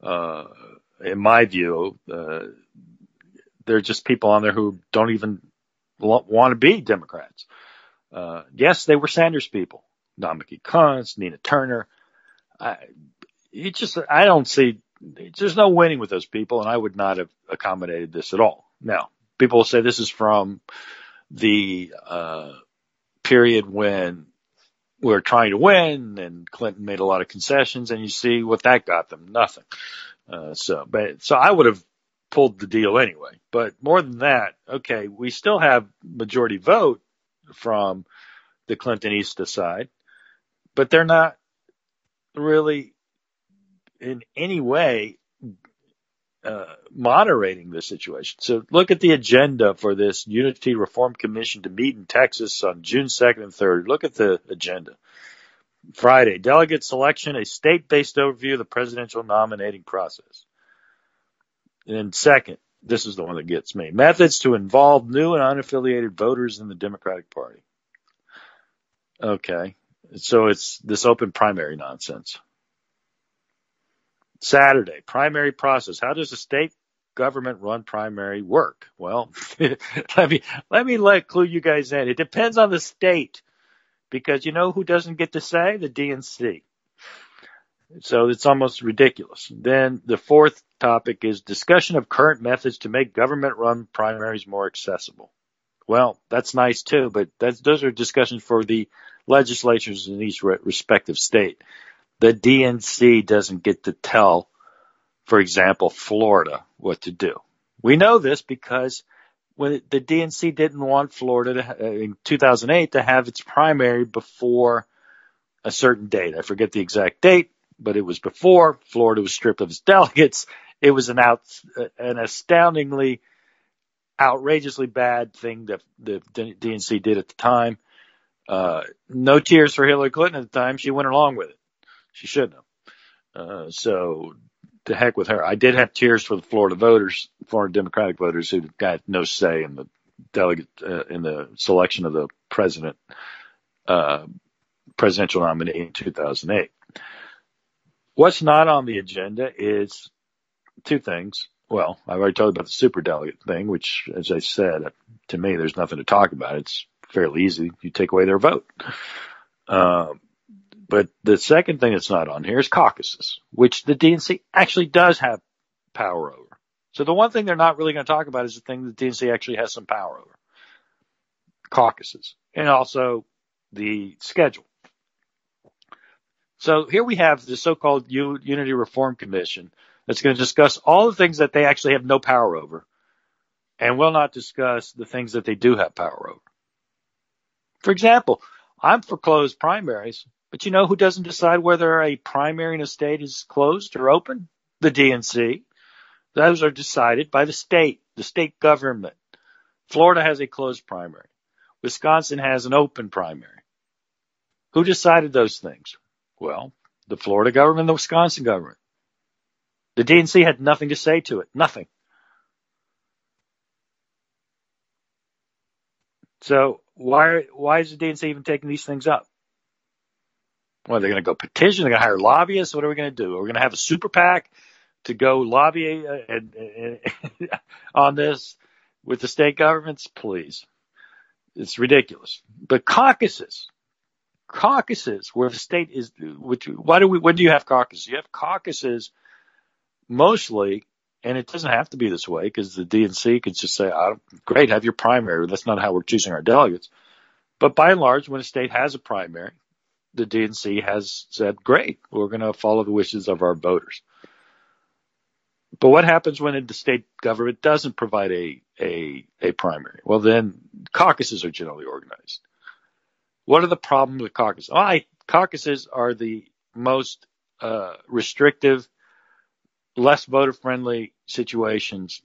in my view. They're just people on there who don't even want to be Democrats. Yes, they were Sanders people. Namaki Kuntz, Nina Turner. I don't see, there's no winning with those people, and I would not have accommodated this at all. Now, people will say this is from the period when we were trying to win and Clinton made a lot of concessions, and you see what that got them, nothing. So I would have pulled the deal anyway. But more than that, okay, we still have majority vote from the Clintonista side, but they're not really in any way moderating the situation. So look at the agenda for this Unity Reform Commission to meet in Texas on June 2nd and 3rd. Look at the agenda. Friday, delegate selection, a state-based overview of the presidential nominating process. And second, this is the one that gets me, methods to involve new and unaffiliated voters in the Democratic Party. Okay, so it's this open primary nonsense. Saturday, primary process. How does a state government run primary work? Well, let me clue you guys in. It depends on the state, because you know who doesn't get to say? The DNC. So it's almost ridiculous. Then the fourth topic is discussion of current methods to make government-run primaries more accessible. Well, that's nice too, but those are discussions for the legislatures in each respective state. The DNC doesn't get to tell, for example, Florida what to do. We know this because when the DNC didn't want Florida in 2008 to have its primary before a certain date. I forget the exact date, but it was before Florida was stripped of its delegates. It was an astoundingly, outrageously bad thing that the DNC did at the time. No tears for Hillary Clinton at the time. She went along with it. She shouldn't have. So to heck with her. I did have tears for the Florida voters, Florida Democratic voters, who got no say in the delegate in the selection of the presidential nominee in 2008. What's not on the agenda is two things. Well, I've already told you about the superdelegate thing, which, as I said, to me, there's nothing to talk about. It's fairly easy. You take away their vote. But the second thing that's not on here is caucuses, which the DNC actually does have power over. So the one thing they're not really going to talk about is the thing that the DNC actually has some power over. Caucuses. And also the schedule. So here we have the so-called Unity Reform Commission that's going to discuss all the things that they actually have no power over, and will not discuss the things that they do have power over. For example, I'm for closed primaries, but you know who doesn't decide whether a primary in a state is closed or open? The DNC. Those are decided by the state government. Florida has a closed primary. Wisconsin has an open primary. Who decided those things? Well, the Florida government and the Wisconsin government. The DNC had nothing to say to it. Nothing. So why is the DNC even taking these things up? Well, they're going to go petition. They're going to hire lobbyists. What are we going to do? We're going to have a super PAC to go lobby on this with the state governments? Please. It's ridiculous. But caucuses where the state is, when do you have caucuses? You have caucuses mostly, and it doesn't have to be this way because the DNC could just say, great, have your primary. That's not how we're choosing our delegates. But by and large, when a state has a primary, the DNC has said, great, we're going to follow the wishes of our voters. But what happens when the state government doesn't provide a primary? Well, then caucuses are generally organized. What are the problems with caucuses? Caucuses are the most restrictive, less voter-friendly situations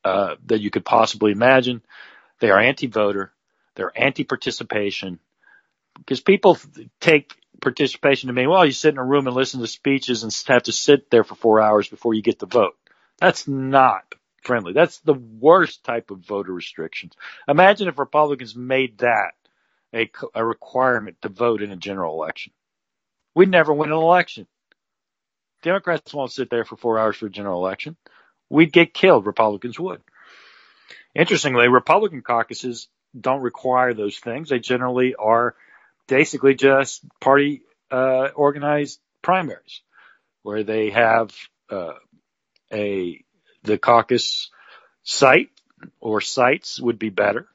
that you could possibly imagine. They are anti-voter. They're anti-participation. Because people take participation to mean, well, you sit in a room and listen to speeches and have to sit there for 4 hours before you get to vote. That's not friendly. That's the worst type of voter restrictions. Imagine if Republicans made that a requirement to vote in a general election. We'd never win an election. Democrats won't sit there for 4 hours for a general election. We'd get killed. Republicans would. Interestingly, Republican caucuses don't require those things. They generally are basically just party organized primaries where they have the caucus site, or sites would be better,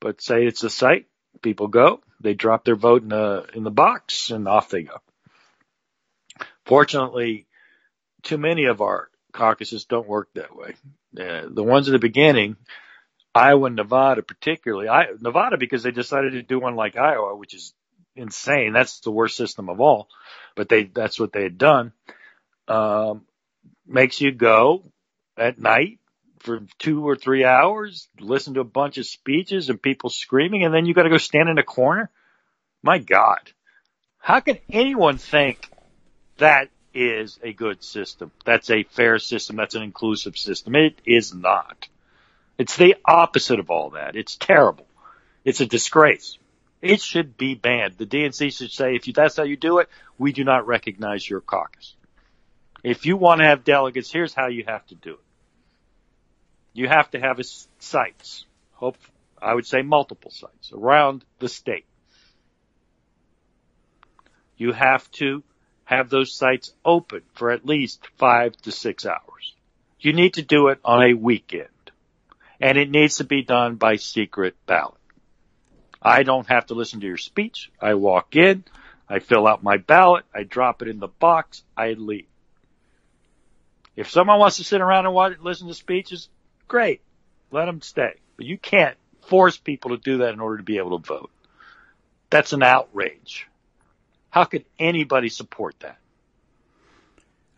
but say it's a site, people go, they drop their vote in the box, and off they go. Fortunately, too many of our caucuses don't work that way. The ones at the beginning, Iowa and Nevada particularly, Nevada because they decided to do one like Iowa, which is insane. That's the worst system of all, but that's what they had done. Makes you go at night for 2 or 3 hours, listen to a bunch of speeches and people screaming, and then you got to go stand in a corner? My God. How can anyone think that is a good system? That's a fair system. That's an inclusive system. It is not. It's the opposite of all that. It's terrible. It's a disgrace. It should be banned. The DNC should say, if that's how you do it, we do not recognize your caucus. If you want to have delegates, here's how you have to do it. You have to have sites, I would say multiple sites, around the state. You have to have those sites open for at least 5 to 6 hours. You need to do it on a weekend. And it needs to be done by secret ballot. I don't have to listen to your speech. I walk in, I fill out my ballot, I drop it in the box, I leave. If someone wants to sit around and listen to speeches, great. Let them stay. But you can't force people to do that in order to be able to vote. That's an outrage. How could anybody support that?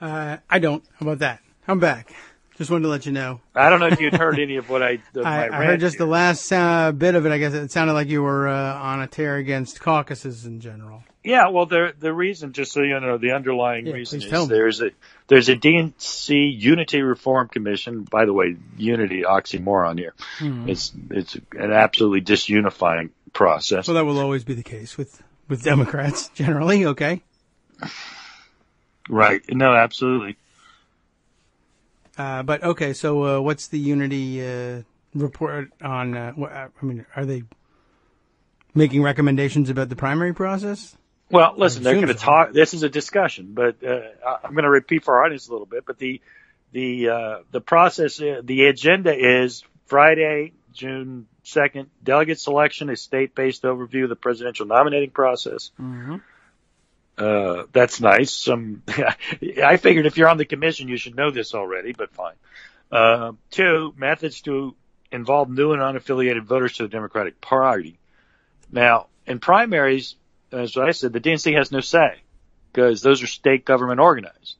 I don't. How about that? I'm back. Just wanted to let you know. I don't know if you'd heard any of what I heard just the last bit of it. I guess it sounded like you were on a tear against caucuses in general. Yeah, well, the reason, just so you know, the underlying reason is there's a DNC Unity Reform Commission. By the way, unity oxymoron here. Mm-hmm. It's an absolutely disunifying process. Well, that will always be the case with Democrats generally. Okay. Right. No, absolutely. But okay, so what's the Unity report on? Are they making recommendations about the primary process? Well, listen, they're going to talk. This is a discussion, but I'm going to repeat for our audience a little bit. But the process, the agenda is Friday, June 2nd, delegate selection, a state-based overview of the presidential nominating process. Mm-hmm. That's nice. I figured if you're on the commission, you should know this already, but fine. 2, methods to involve new and unaffiliated voters to the Democratic Party. Now, in primaries, as I said, the DNC has no say because those are state government organized.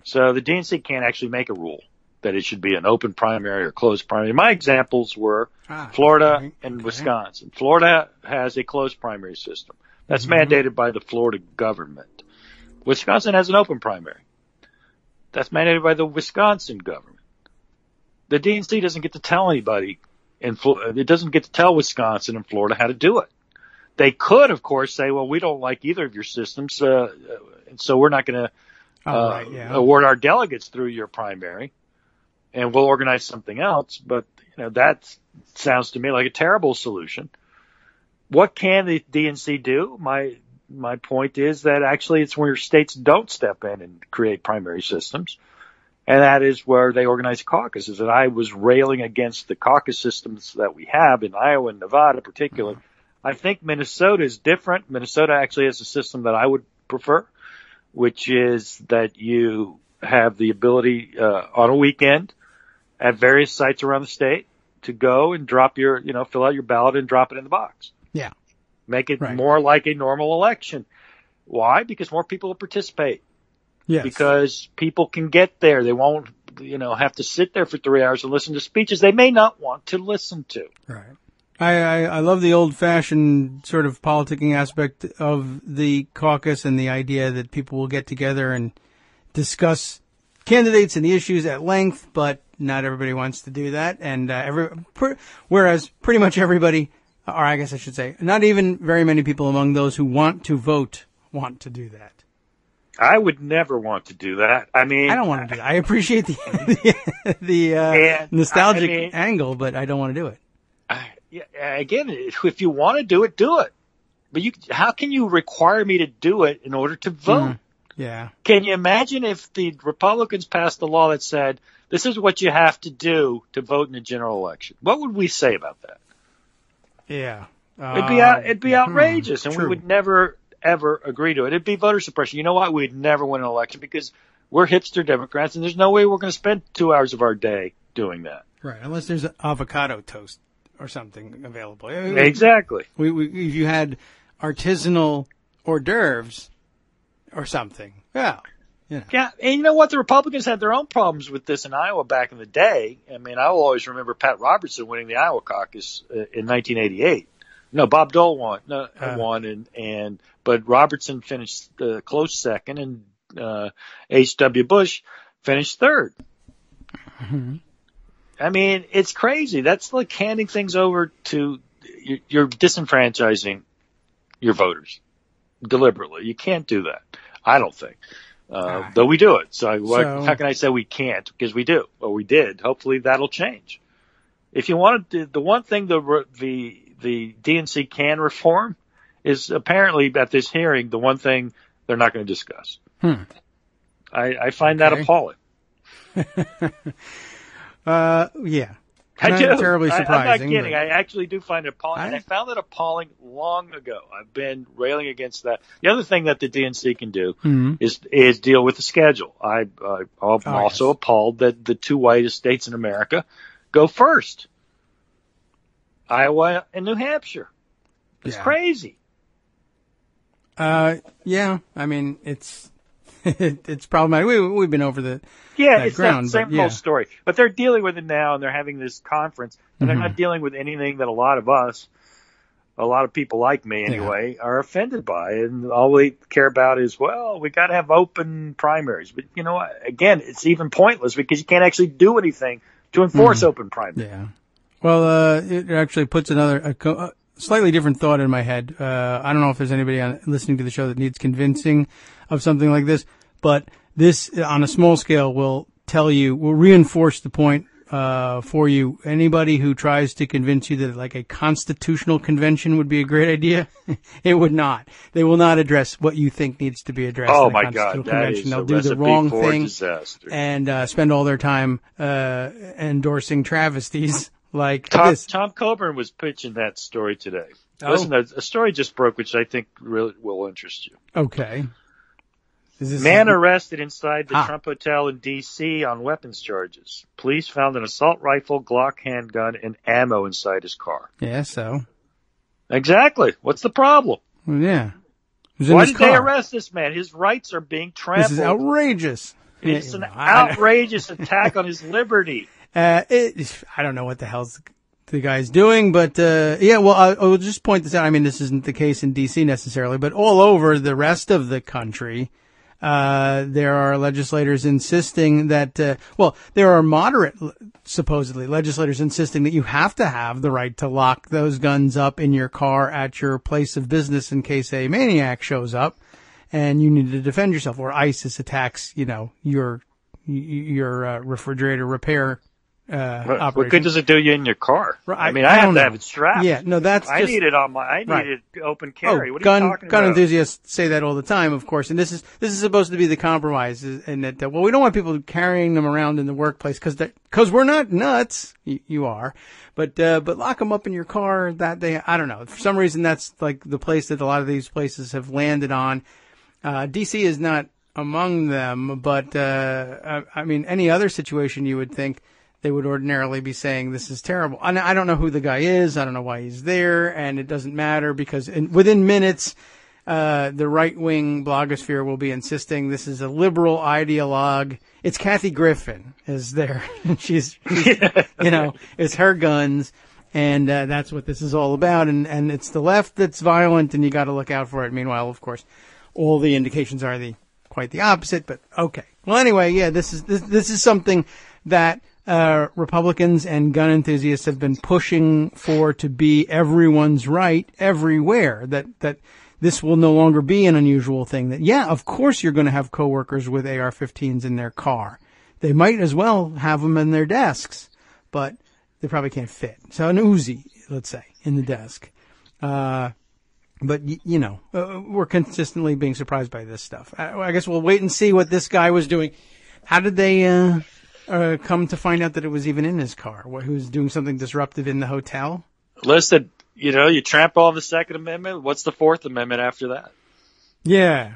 So the DNC can't actually make a rule that it should be an open primary or closed primary. My examples were Florida and Wisconsin. Florida has a closed primary system. That's mandated by the Florida government. Wisconsin has an open primary. That's mandated by the Wisconsin government. The DNC doesn't get to tell anybody, it doesn't get to tell Wisconsin and Florida how to do it. They could, of course, say, well, we don't like either of your systems, and so we're not going to award our delegates through your primary, and we'll organize something else. But that sounds to me like a terrible solution. What can the DNC do? My point is that actually it's where states don't step in and create primary systems, and that is where they organize caucuses. And I was railing against the caucus systems that we have in Iowa and Nevada in particular. I think Minnesota is different. Minnesota actually has a system that I would prefer, which is that you have the ability on a weekend at various sites around the state to go and drop your, fill out your ballot and drop it in the box. Yeah. Make it more like a normal election. Why? Because more people will participate. Yes. Because people can get there. They won't, have to sit there for 3 hours and listen to speeches they may not want to listen to. Right. I love the old-fashioned sort of politicking aspect of the caucus and the idea that people will get together and discuss candidates and the issues at length, but not everybody wants to do that. And whereas pretty much everybody, or I guess I should say, not even very many people among those who want to vote want to do that. I would never want to do that. I mean, I don't want to do that. I appreciate the nostalgic angle, but I don't want to do it. Again, if you want to do it, do it. But how can you require me to do it in order to vote? Yeah. Can you imagine if the Republicans passed a law that said, this is what you have to do to vote in a general election? What would we say about that? Yeah. It'd be outrageous, and we would never, ever agree to it. It'd be voter suppression. You know what? We'd never win an election because we're hipster Democrats, and there's no way we're going to spend 2 hours of our day doing that. Right, unless there's avocado toast or something available. Exactly. If you had artisanal hors d'oeuvres or something, You know. Yeah, and you know what? The Republicans had their own problems with this in Iowa back in the day. I mean, I will always remember Pat Robertson winning the Iowa caucus in 1988. No, Bob Dole won. But Robertson finished close second, and H.W. Bush finished third. Mm-hmm. I mean, it's crazy. That's like handing things over to you're disenfranchising your voters deliberately. You can't do that. I don't think. Though we do it. So how can I say we can't? Because we do. Well, we did. Hopefully that'll change. If you wanted to, the one thing the DNC can reform is apparently at this hearing, the one thing they're not going to discuss. I find that appalling. Yeah. I do. Terribly surprising. I'm not kidding. I actually do find it appalling. And I found it appalling long ago. I've been railing against that. The other thing that the DNC can do is deal with the schedule. I'm also appalled that the two whitest states in America go first. Iowa and New Hampshire. It's crazy. Yeah. I mean, it's it's problematic. We've been over it's the same old story. But they're dealing with it now, and they're having this conference, and they're not dealing with anything that a lot of people like me anyway, are offended by. And all we care about is, well, we got to have open primaries. But you know what? Again, it's even pointless because you can't actually do anything to enforce open primaries. Yeah. Well, it actually puts a slightly different thought in my head. I don't know if there's anybody listening to the show that needs convincing of something like this, but this on a small scale will reinforce the point for you. Anybody who tries to convince you that like a constitutional convention would be a great idea, it would not. They will not address what you think needs to be addressed. Oh in my constitutional God, convention. that is They'll do the wrong thing disaster. And spend all their time endorsing travesties like this. Tom Coburn was pitching that story today. Listen, a story just broke, which I think really will interest you. Okay. Man arrested inside the Trump Hotel in D.C. on weapons charges. Police found an assault rifle, Glock handgun, and ammo inside his car. Yeah, so? Exactly. What's the problem? Well, yeah. Why did they arrest this man? His rights are being trampled. This is outrageous. It's an outrageous attack on his liberty. I don't know what the hell's the guy's doing, but I'll just point this out. I mean, this isn't the case in D.C. necessarily, but all over the rest of the country, there are legislators insisting that, there are moderate, supposedly, legislators insisting that you have to have the right to lock those guns up in your car at your place of business in case a maniac shows up and you need to defend yourself, or ISIS attacks, your refrigerator repair operation. What good does it do you in your car? I have to have it strapped. Yeah, no, I need it open carry. What are you talking about? Gun enthusiasts say that all the time, of course, and this is supposed to be the compromise, and that we don't want people carrying them around in the workplace because we're not nuts. You are, but lock them up in your car. I don't know. For some reason, that's like the place that a lot of these places have landed on. DC is not among them, but any other situation you would think they would ordinarily be saying this is terrible. I don't know who the guy is. I don't know why he's there, and it doesn't matter because within minutes, the right-wing blogosphere will be insisting this is a liberal ideologue. It's Kathy Griffin is there. she's it's her guns, and that's what this is all about. And it's the left that's violent, and you got to look out for it. Meanwhile, of course, all the indications are quite the opposite. But okay. Well, anyway, yeah, this is something that Republicans and gun enthusiasts have been pushing for to be everyone's right everywhere. That this will no longer be an unusual thing. That, yeah, of course you're going to have coworkers with AR-15s in their car. They might as well have them in their desks, but they probably can't fit. So an Uzi, let's say, in the desk. But we're consistently being surprised by this stuff. I guess we'll wait and see what this guy was doing. How did they come to find out that it was even in his car? Who was doing something disruptive in the hotel? Listen, you trample on the Second Amendment. What's the Fourth Amendment after that? Yeah,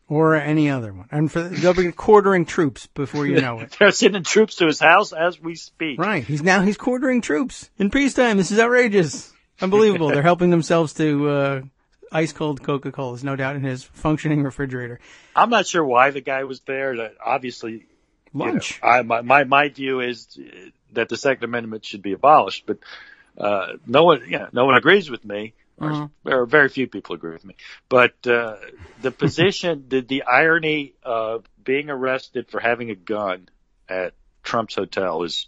or any other one. And they'll be quartering troops before you know it. They're sending troops to his house as we speak. Right. He's quartering troops in peacetime. This is outrageous. Unbelievable. They're helping themselves to ice cold Coca-Colas, no doubt, in his functioning refrigerator. I'm not sure why the guy was there. That obviously, Lunch. My view is that the Second Amendment should be abolished, but no one agrees with me. Or very few people agree with me. But the position, the irony of being arrested for having a gun at Trump's hotel is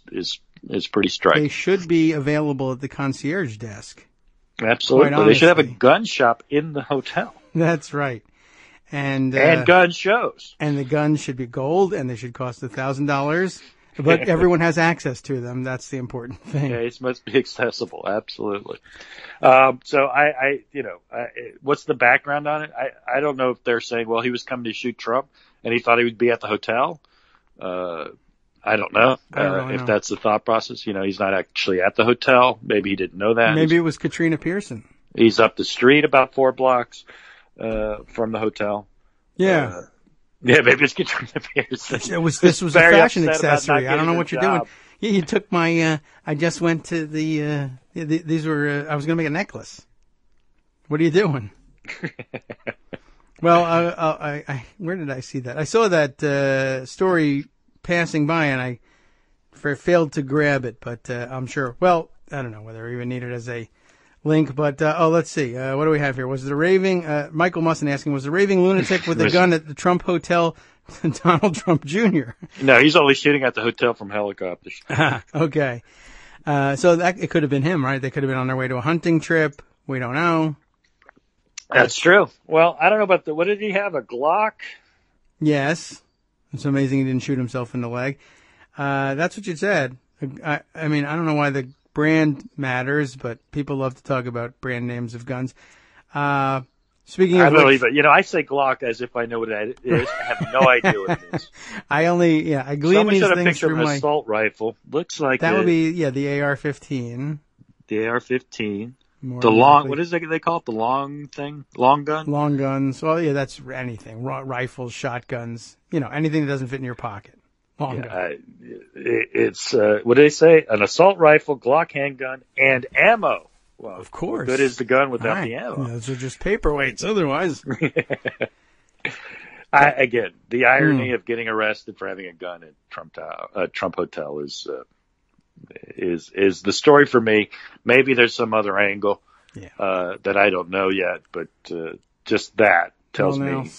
pretty striking. They should be available at the concierge desk. Absolutely. They should have a gun shop in the hotel. That's right. And gun shows. And the guns should be gold, and they should cost $1,000. But everyone has access to them. That's the important thing. Yeah, it must be accessible. Absolutely. So what's the background on it? I don't know if they're saying, well, he was coming to shoot Trump and he thought he would be at the hotel. I don't know if that's the thought process. He's not actually at the hotel. Maybe he didn't know that. Maybe it was Katrina Pearson. He's up the street about 4 blocks from the hotel. Yeah. Yeah, maybe it's Katrina Pearson. This was a fashion accessory. I don't know what you're doing. You took my, I just went to these were, I was going to make a necklace. What are you doing? Well, I where did I see that? I saw that story passing by and I failed to grab it, but I'm sure, well, I don't know whether I even need it as a link, but let's see. What do we have here? Was the raving Michael Musson asking, was the raving lunatic with the gun at the Trump hotel Donald Trump Jr.? No, he's only shooting at the hotel from helicopters. Okay. So that it could have been him, right? They could have been on their way to a hunting trip. We don't know. That's true. Well, I don't know about what did he have? A Glock? Yes. It's amazing he didn't shoot himself in the leg. That's what you said. I mean, I don't know why the brand matters, but people love to talk about brand names of guns. Speaking of I say Glock as if I know what it is. I have no idea what it is. I glean Someone these showed a things picture through of an my... assault rifle. Looks like that would be, the AR-15. The AR-15. What is it they call it? The long thing? Long gun? Long guns. Well, yeah, that's anything. Rifles, shotguns, anything that doesn't fit in your pocket. Long gun. It's, what do they say? An assault rifle, Glock handgun, and ammo. Well, of course. What good is the gun without the ammo? Those are just paperweights otherwise. Again, the irony of getting arrested for having a gun at Trump Hotel is the story for me. Maybe there's some other angle that I don't know yet, but just that tells me.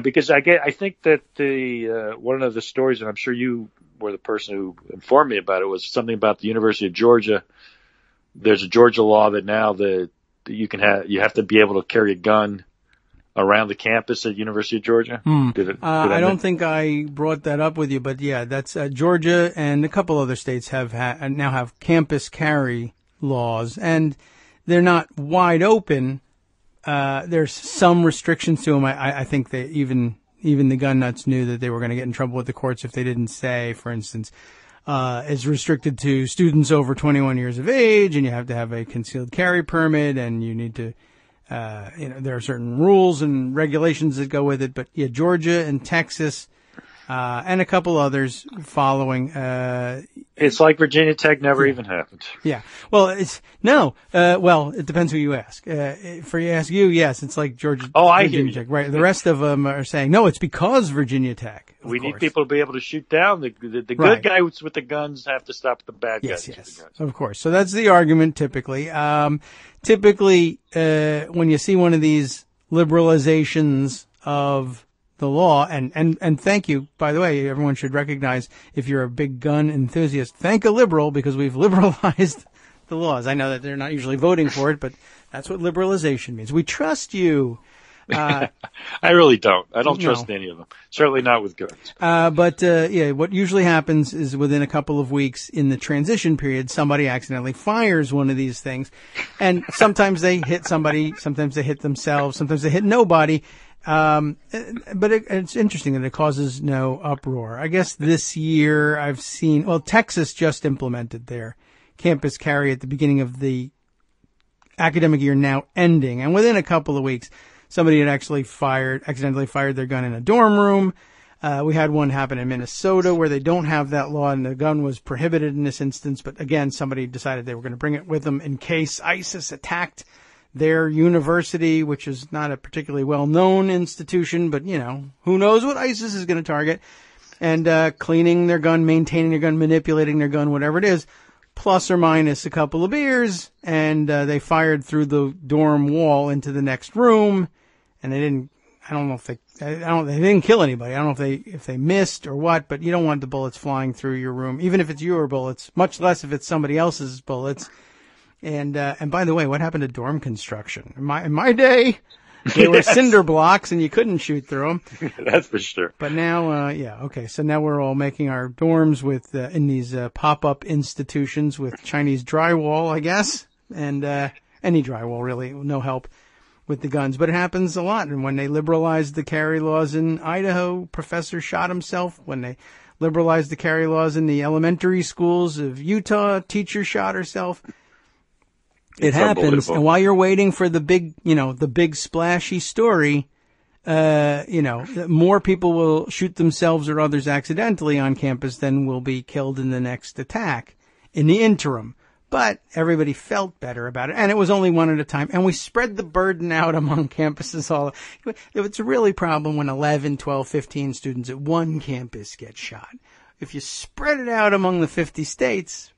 Because I think that the one of the stories, and I'm sure you were the person who informed me about it, was something about the University of Georgia. There's a Georgia law that now you have to be able to carry a gun around the campus at University of Georgia. I don't think I brought that up with you, but yeah, that's Georgia and a couple other states now have campus carry laws, and they're not wide open. There's some restrictions to them. I think that even the gun nuts knew that they were going to get in trouble with the courts if they didn't say, for instance, is restricted to students over 21 years of age, and you have to have a concealed carry permit, and you need to, there are certain rules and regulations that go with it. But yeah, Georgia and Texas, and a couple others following. It's like Virginia Tech never even happened. Yeah. Well, it depends who you ask. Yes, it's like Georgia. Oh, I Virginia hear you. Tech, right? The rest of them are saying, no, it's because Virginia Tech. We need people to be able to shoot down. The good guys with the guns have to stop the bad guys with the guns. Of course. So that's the argument typically. When you see one of these liberalizations of the law, and thank you, by the way, everyone should recognize, if you're a big gun enthusiast, thank a liberal, because we've liberalized the laws. I know that they're not usually voting for it, but that's what liberalization means. We trust you. I really don't. I don't trust any of them. Certainly not with guns. But what usually happens is within a couple of weeks in the transition period, somebody accidentally fires one of these things. And sometimes they hit somebody, sometimes they hit themselves, sometimes they hit nobody. But it's interesting that it causes no uproar. I guess this year I've seen, Texas just implemented their campus carry at the beginning of the academic year now ending. And within a couple of weeks, somebody had accidentally fired their gun in a dorm room. We had one happen in Minnesota where they don't have that law and the gun was prohibited in this instance. But again, somebody decided they were going to bring it with them in case ISIS attacked their university, which is not a particularly well-known institution, but, who knows what ISIS is going to target, and cleaning their gun, maintaining their gun, manipulating their gun, whatever it is, plus or minus a couple of beers, and they fired through the dorm wall into the next room, and they didn't kill anybody. I don't know if they missed or what, but you don't want the bullets flying through your room, even if it's your bullets, much less if it's somebody else's bullets. And by the way, what happened to dorm construction? In my day, they were cinder blocks and you couldn't shoot through them. That's for sure. But now, okay. So now we're all making our dorms with, in these, pop-up institutions with Chinese drywall, I guess. And, any drywall really, no help with the guns. But it happens a lot. And when they liberalized the carry laws in Idaho, professor shot himself. When they liberalized the carry laws in the elementary schools of Utah, teacher shot herself. It happens, and while you're waiting for the big, the big splashy story, more people will shoot themselves or others accidentally on campus than will be killed in the next attack in the interim. But everybody felt better about it, and it was only one at a time, and we spread the burden out among campuses all. It's a really problem when 11, 12, 15 students at one campus get shot. If you spread it out among the 50 states,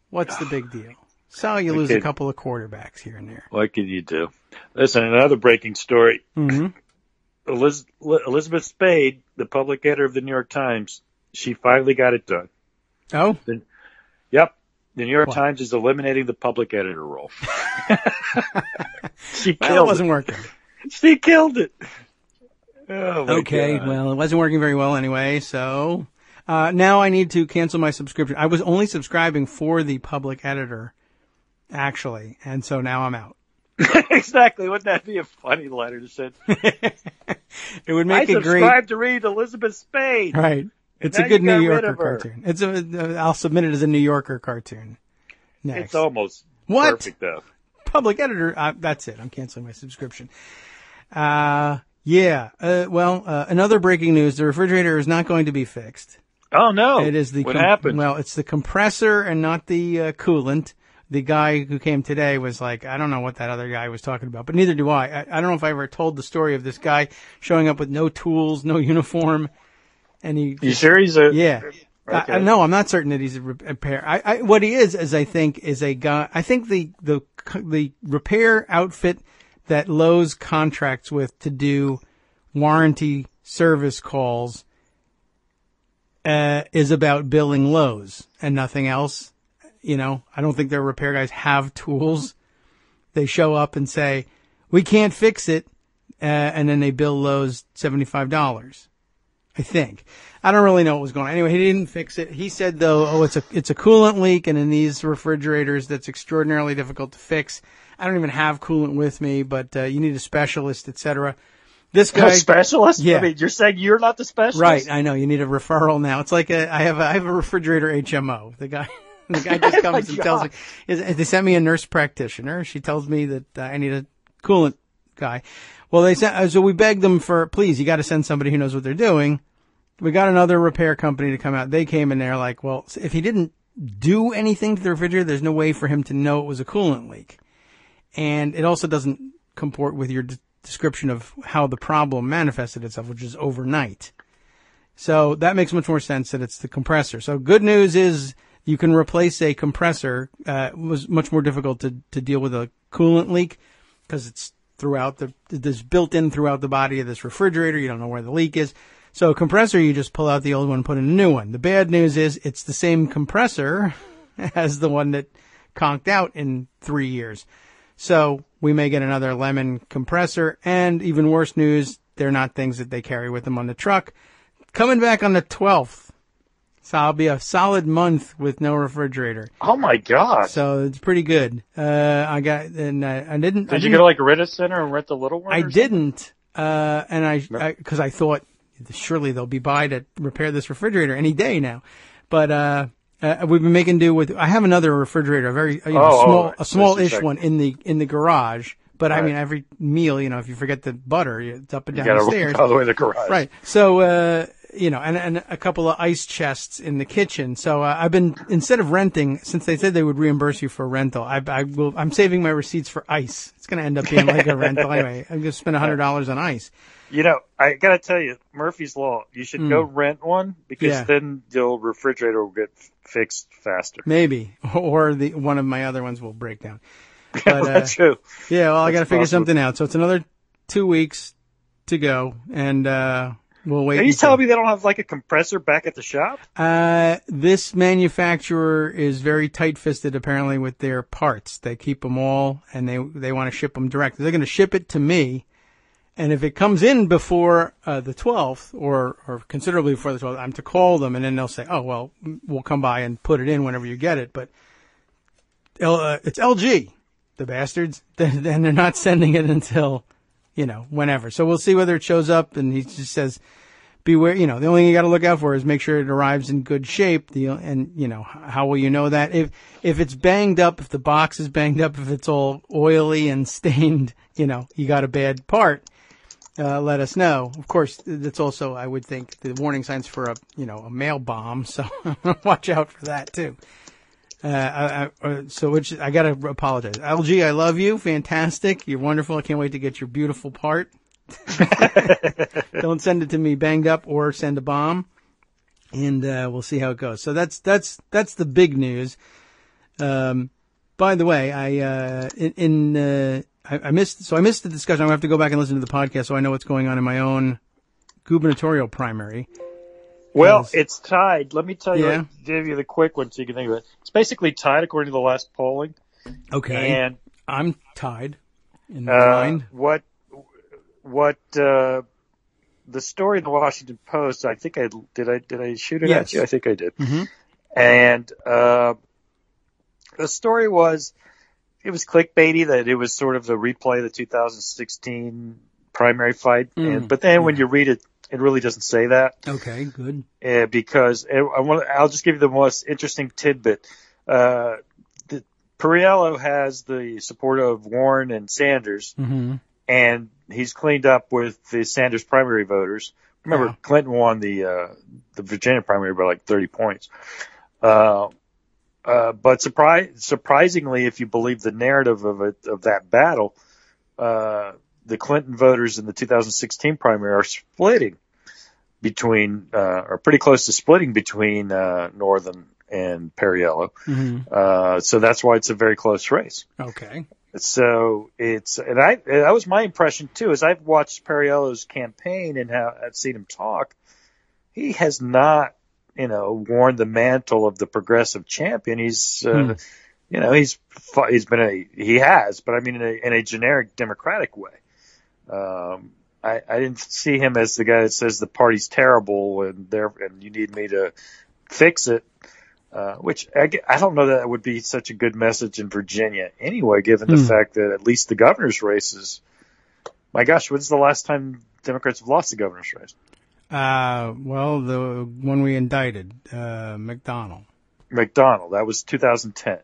what's the big deal? So you lose a couple of quarterbacks here and there. What can you do? Listen, another breaking story. Mm-hmm. Elizabeth Spade, the public editor of the New York Times, she finally got it done. Oh? Yep. The New York Times is eliminating the public editor role. She killed it. It wasn't working. She killed it. Oh, okay, God. Well, it wasn't working very well anyway, so now I need to cancel my subscription. I was only subscribing for the public editor, actually, and so now I'm out. Exactly. Wouldn't that be a funny letter to send? It would make it great. I subscribe to read Elizabeth Spade. Right. It's a good New Yorker cartoon. I'll submit it as a New Yorker cartoon. Next. It's almost perfect, though. Public editor. That's it. I'm canceling my subscription. Another breaking news. The refrigerator is not going to be fixed. Oh, no. It is what happened? Well, it's the compressor and not the coolant. The guy who came today was like, I don't know what that other guy was talking about, but neither do I. I don't know if I ever told the story of this guy showing up with no tools, no uniform. And you sure he's a... Yeah. Okay. No, I'm not certain that he's a repair. What he is I think, is a guy. I think the repair outfit that Lowe's contracts with to do warranty service calls is about billing Lowe's and nothing else. I don't think their repair guys have tools. They show up and say, we can't fix it. And then they bill Lowe's $75. I think. I don't really know what was going on. Anyway, he didn't fix it. He said, though, it's a coolant leak, and in these refrigerators, that's extraordinarily difficult to fix. I don't even have coolant with me, but you need a specialist, etc. This guy, a specialist? Yeah. I mean, you're saying you're not the specialist? Right. I know. You need a referral now. It's like I have a refrigerator HMO. The guy just comes and tells me. They sent me a nurse practitioner. She tells me that I need a coolant guy. Well, so we begged them for, please, you got to send somebody who knows what they're doing. We got another repair company to come out. They came and they're like, well, if he didn't do anything to the refrigerator, there's no way for him to know it was a coolant leak. And it also doesn't comport with your description of how the problem manifested itself, which is overnight. So that makes much more sense that it's the compressor. So good news is you can replace a compressor. It was much more difficult to deal with a coolant leak because it's it's built in throughout the body of this refrigerator. You don't know where the leak is. So a compressor, you just pull out the old one and put in a new one. The bad news is it's the same compressor as the one that conked out in 3 years. So we may get another lemon compressor, and even worse news, they're not things that they carry with them on the truck. Coming back on the 12th. So I'll be a solid month with no refrigerator. Oh my God. So it's pretty good. I didn't. Did you go to like a Rent Center and rent the little one? I didn't. Because I thought surely they'll be by to repair this refrigerator any day now. But, we've been making do with, I have another refrigerator, a very, small-ish one in the garage. But right. I mean, every meal, if you forget the butter, it's up and down the stairs. All the way to the garage. Right. So, and a couple of ice chests in the kitchen. So I've been, instead of renting, since they said they would reimburse you for rental, I'm saving my receipts for ice. It's going to end up being like a rental anyway. I'm going to spend $100 on ice. I got to tell you, Murphy's Law, you should go rent one because then your refrigerator will get fixed faster. Maybe. Or one of my other ones will break down. But, that's true. Yeah, well, I got to figure something out. So it's another 2 weeks to go, and we'll wait. Are you telling me they don't have like a compressor back at the shop? This manufacturer is very tight-fisted apparently with their parts. They keep them all, and they want to ship them direct. They're going to ship it to me. And if it comes in before the 12th, or considerably before the 12th, I'm to call them, and then they'll say, "Oh, well, we'll come by and put it in whenever you get it." But it's LG, the bastards. And they're not sending it until, whenever. So we'll see whether it shows up. And he just says, "Beware." The only thing you got to look out for is make sure it arrives in good shape. How will you know that? If it's banged up, if the box is banged up, if it's all oily and stained, you got a bad part. Let us know. Of course, that's also, I would think, the warning signs for a mail bomb. So watch out for that too. I gotta apologize. LG, I love you. Fantastic. You're wonderful. I can't wait to get your beautiful part. Don't send it to me banged up or send a bomb. And, we'll see how it goes. So that's the big news. By the way, I missed the discussion. I'm going to have to go back and listen to the podcast so I know what's going on in my own gubernatorial primary. Well, it's tied. Let me tell you, I'll give you the quick one so you can think of it. It's basically tied according to the last polling. Okay. And I'm tied in my mind. The story in the Washington Post, I think did I shoot it Yes. at you? I think I did. Mm-hmm. And the story was, it was clickbaity that it was sort of a replay of the 2016 primary fight. But then when you read it, it really doesn't say that. Okay, good. Because I'll just give you the most interesting tidbit. Perriello has the support of Warren and Sanders, and he's cleaned up with the Sanders primary voters. Remember, Clinton won the Virginia primary by like 30 points. But surprisingly, if you believe the narrative of that battle, the Clinton voters in the 2016 primary are splitting between, or pretty close to splitting between, Northam and Perriello. So that's why it's a very close race. Okay. So that was my impression too, as I've watched Perriello's campaign and how I've seen him talk. He has not, worn the mantle of the progressive champion. He's, but I mean, in a generic Democratic way. I didn't see him as the guy that says the party's terrible and you need me to fix it. Which I don't know that would be such a good message in Virginia anyway, given the fact that at least the governor's races, my gosh, when's the last time Democrats have lost the governor's race? Well, the one we indicted, McDonald, that was 2010.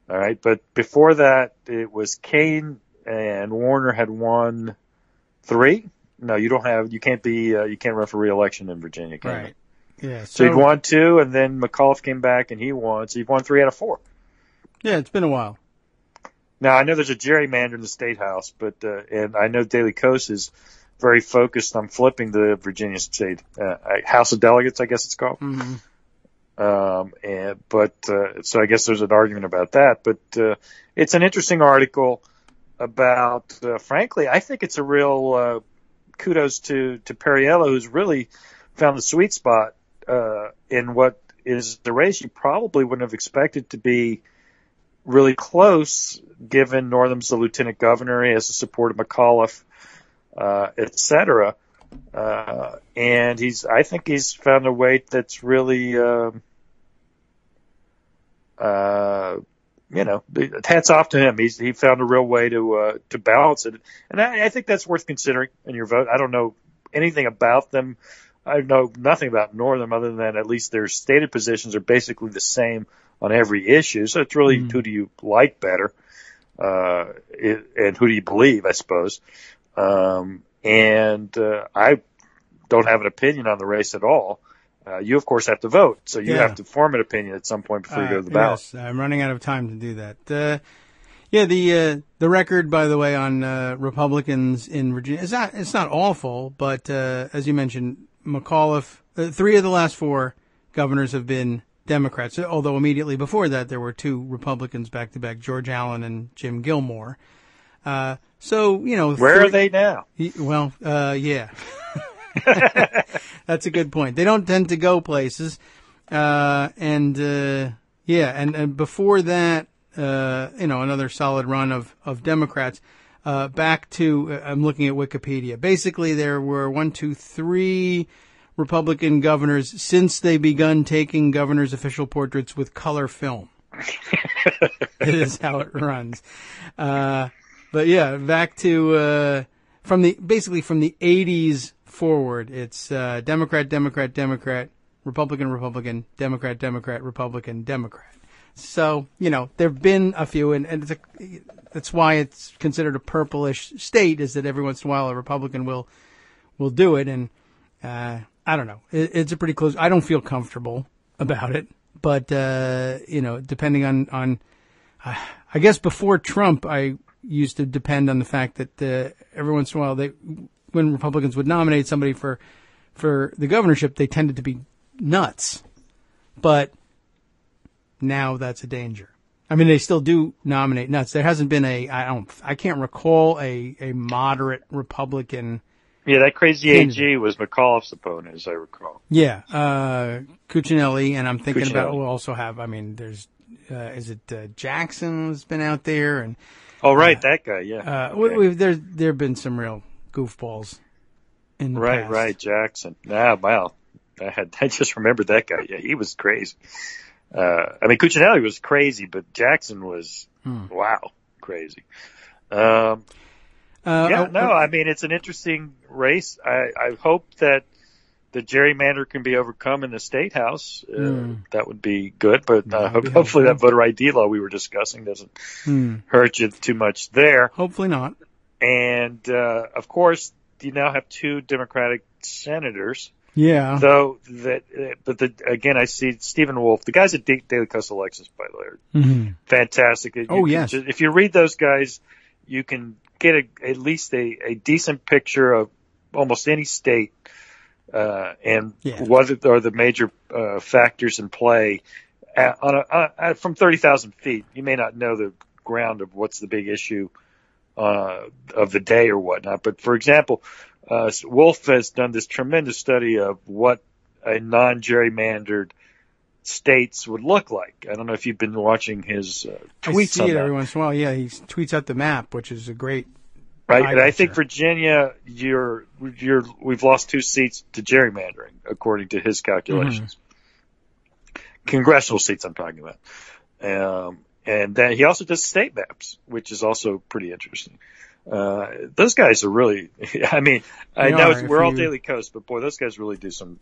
All right. But before that, it was Kane and Warner had won 3. No, you can't run for re-election in Virginia. Right. Yeah. So you'd won 2 and then McAuliffe came back and he won. So you've won 3 out of 4. Yeah. It's been a while. Now I know there's a gerrymander in the state house, but, and I know Daily Kos is very focused on flipping the Virginia State House of Delegates, I guess it's called. So I guess there's an argument about that. But it's an interesting article about, frankly, I think it's a real kudos to Perriello, who's really found the sweet spot in what is the race you probably wouldn't have expected to be really close, given Northam's the lieutenant governor, he has the support of McAuliffe, et cetera. And I think he's found a weight that's really, hats off to him. He found a real way to balance it. And I think that's worth considering in your vote. I don't know anything about them. I know nothing about Northam other than at least their stated positions are basically the same on every issue. So it's really who do you like better, and who do you believe, I suppose. I don't have an opinion on the race at all, you of course have to vote. So you have to form an opinion at some point before you go to the ballot. Yes, I'm running out of time to do that. The record, by the way, on Republicans in Virginia it's not awful, but as you mentioned, McAuliffe, 3 of the last 4 governors have been Democrats. Although immediately before that, there were 2 Republicans back to back, George Allen and Jim Gilmore. So where are they now? Well, yeah. That's a good point. They don't tend to go places. And before that, another solid run of Democrats, back to, I'm looking at Wikipedia. Basically, there were 3 Republican governors since they begun taking governors' official portraits with color film. It is how it runs. But yeah, back to, from the 80s forward, it's, Democrat, Democrat, Democrat, Republican, Republican, Democrat, Democrat, Republican, Democrat. So, there've been a few, and that's why it's considered a purplish state, is that every once in a while a Republican will do it, and, I don't know. It's a pretty close, I don't feel comfortable about it, but, depending on, I guess before Trump, I used to depend on the fact that, every once in a while when Republicans would nominate somebody for the governorship, they tended to be nuts. But now that's a danger. I mean, they still do nominate nuts. There hasn't been I can't recall a moderate Republican. Yeah, that crazy AG was McAuliffe's opponent, as I recall. Yeah, Cuccinelli, and I'm thinking about, we'll also have, there's, is it Jackson has been out there? And oh, right, that guy, yeah. Okay. There have been some real goofballs in the past. Right, Jackson. Wow. I just remembered that guy. Yeah, he was crazy. Cuccinelli was crazy, but Jackson was, wow, crazy. It's an interesting race. I hope that the gerrymander can be overcome in the state house. That would be good, but hopefully that voter ID law we were discussing doesn't hurt you too much there. Hopefully not. And, of course, you now have 2 Democratic senators. Yeah. Again, I see Stephen Wolf. The guys at Daily Kos Elections, by the way, are fantastic. Yes. If you read those guys, you can get at least a decent picture of almost any state, and what are the major factors in play from 30,000 feet. You may not know the ground of what's the big issue of the day or whatnot, but for example, Wolf has done this tremendous study of what a non-gerrymandered states would look like. I don't know if you've been watching his tweets. I see it every once in a while. Yeah, he tweets out the map, which is a great. Right, and I think Virginia, we've lost 2 seats to gerrymandering, according to his calculations. Congressional seats, I'm talking about. And then he also does state maps, which is also pretty interesting. Those guys are really, we're all Daily Kos, but boy, those guys really do some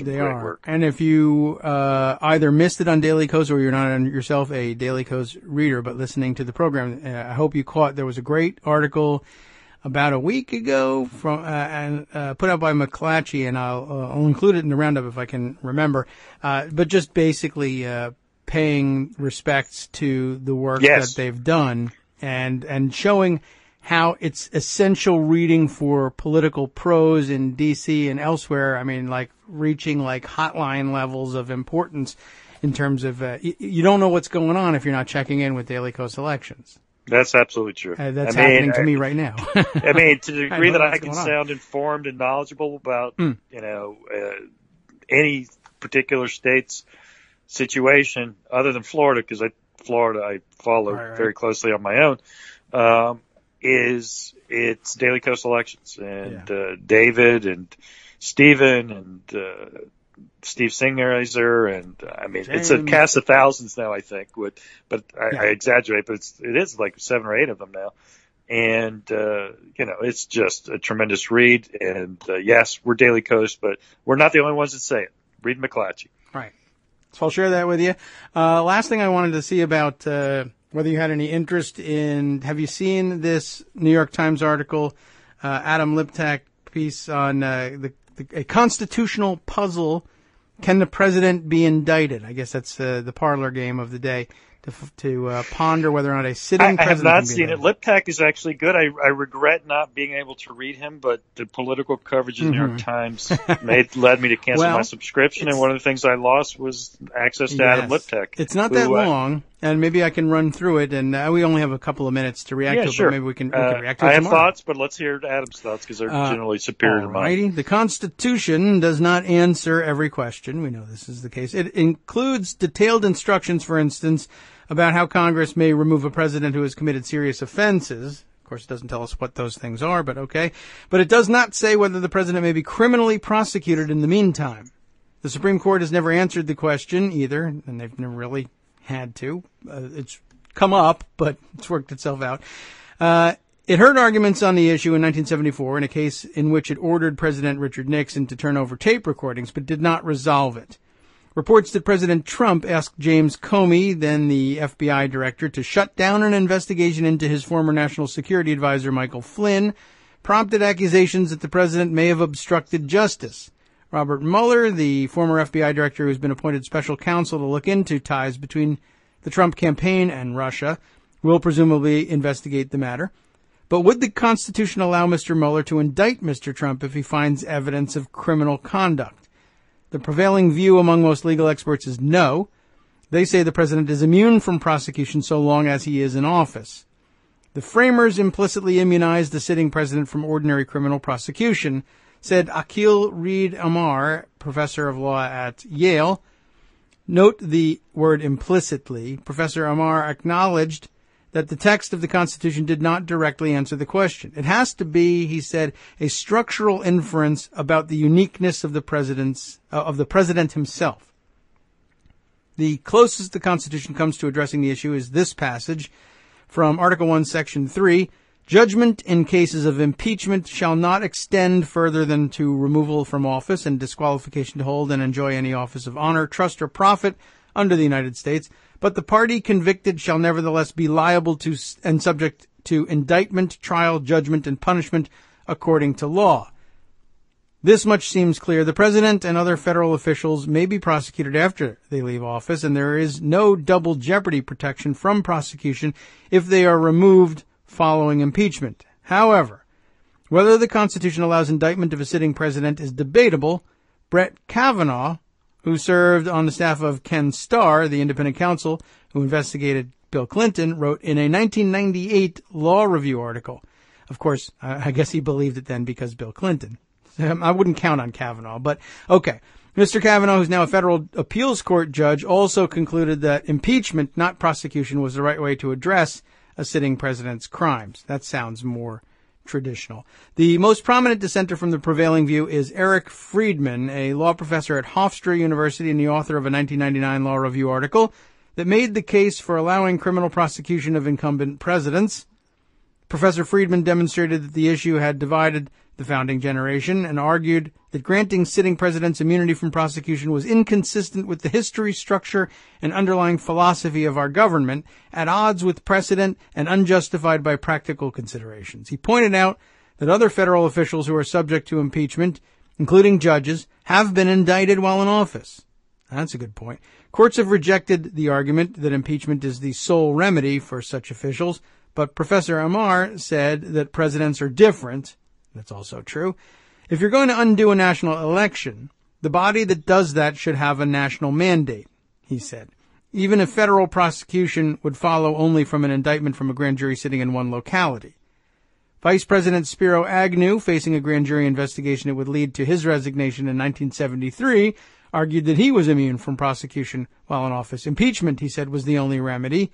great work. And if you, either missed it on Daily Kos or you're not yourself a Daily Kos reader, but listening to the program, I hope you caught, there was a great article about a week ago and put out by McClatchy, and I'll include it in the roundup if I can remember. But just basically, paying respects to the work that they've done and showing how it's essential reading for political pros in D.C. and elsewhere. Reaching hotline levels of importance in terms of, you don't know what's going on if you're not checking in with Daily Kos Elections. That's absolutely true. That's happening to me right now. To the degree that I can sound informed and knowledgeable about, any particular state's situation, other than Florida, because Florida I follow very closely on my own, it's Daily Kos Elections, and David and Stephen and Steve Singerheiser, and James. It's a cast of thousands now, I think. I exaggerate, but it is like 7 or 8 of them now, and it's just a tremendous read. And yes, we're Daily Kos, but we're not the only ones that say it. Read McClatchy. Right. So I'll share that with you. Last thing I wanted to see about whether you had any interest in, have you seen this New York Times article, Adam Liptak piece on the a constitutional puzzle. Can the president be indicted? I guess that's the parlor game of the day, to ponder whether or not a sitting president I have not can be seen indicted. it. Liptak is actually good. I regret not being able to read him, but the political coverage of the New York Times led me to cancel my subscription, and one of the things I lost was access to Adam Liptak. It's not that long, and maybe I can run through it, and we only have a couple of minutes to react to it, sure. but maybe we can react to it I have tomorrow. thoughts, but let's hear Adam's thoughts, because they're generally superior to mine. The Constitution does not answer every question. We know this is the case. It includes detailed instructions, for instance, about how Congress may remove a president who has committed serious offenses. Of course, it doesn't tell us what those things are, but okay. But it does not say whether the president may be criminally prosecuted in the meantime. The Supreme Court has never answered the question either, and they've never really had to. It's come up, but it's worked itself out. It heard arguments on the issue in 1974 in a case in which it ordered President Richard Nixon to turn over tape recordings, but did not resolve it. Reports that President Trump asked James Comey, then the FBI director, to shut down an investigation into his former national security advisor, Michael Flynn, prompted accusations that the president may have obstructed justice. Robert Mueller, the former FBI director who has been appointed special counsel to look into ties between the Trump campaign and Russia, will presumably investigate the matter. But would the Constitution allow Mr. Mueller to indict Mr. Trump if he finds evidence of criminal conduct? The prevailing view among most legal experts is no. They say the president is immune from prosecution so long as he is in office. The framers implicitly immunized the sitting president from ordinary criminal prosecution, said Akil Reed Amar, professor of law at Yale. Note the word implicitly. Professor Amar acknowledged that the text of the Constitution did not directly answer the question. It has to be, he said, a structural inference about the uniqueness of the president himself. The closest the Constitution comes to addressing the issue is this passage from Article 1, Section 3. Judgment in cases of impeachment shall not extend further than to removal from office and disqualification to hold and enjoy any office of honor, trust, or profit under the United States, but the party convicted shall nevertheless be liable to and subject to indictment, trial, judgment, and punishment according to law. This much seems clear. The president and other federal officials may be prosecuted after they leave office, and there is no double jeopardy protection from prosecution if they are removed following impeachment. However, whether the Constitution allows indictment of a sitting president is debatable. Brett Kavanaugh, who served on the staff of Ken Starr, the independent counsel who investigated Bill Clinton, wrote in a 1998 Law Review article. Of course, I guess he believed it then because Bill Clinton. I wouldn't count on Kavanaugh, but okay. Mr. Kavanaugh, who's now a federal appeals court judge, also concluded that impeachment, not prosecution, was the right way to address a sitting president's crimes. That sounds more traditional. The most prominent dissenter from the prevailing view is Eric Friedman, a law professor at Hofstra University and the author of a 1999 Law Review article that made the case for allowing criminal prosecution of incumbent presidents. Professor Friedman demonstrated that the issue had divided the founding generation and argued that granting sitting presidents immunity from prosecution was inconsistent with the history, structure, and underlying philosophy of our government, at odds with precedent and unjustified by practical considerations. He pointed out that other federal officials who are subject to impeachment, including judges, have been indicted while in office. That's a good point. Courts have rejected the argument that impeachment is the sole remedy for such officials, but Professor Amar said that presidents are different. That's also true. If you're going to undo a national election, the body that does that should have a national mandate, he said. Even if federal prosecution would follow only from an indictment from a grand jury sitting in one locality. Vice President Spiro Agnew, facing a grand jury investigation that would lead to his resignation in 1973, argued that he was immune from prosecution while in office. Impeachment, he said, was the only remedy.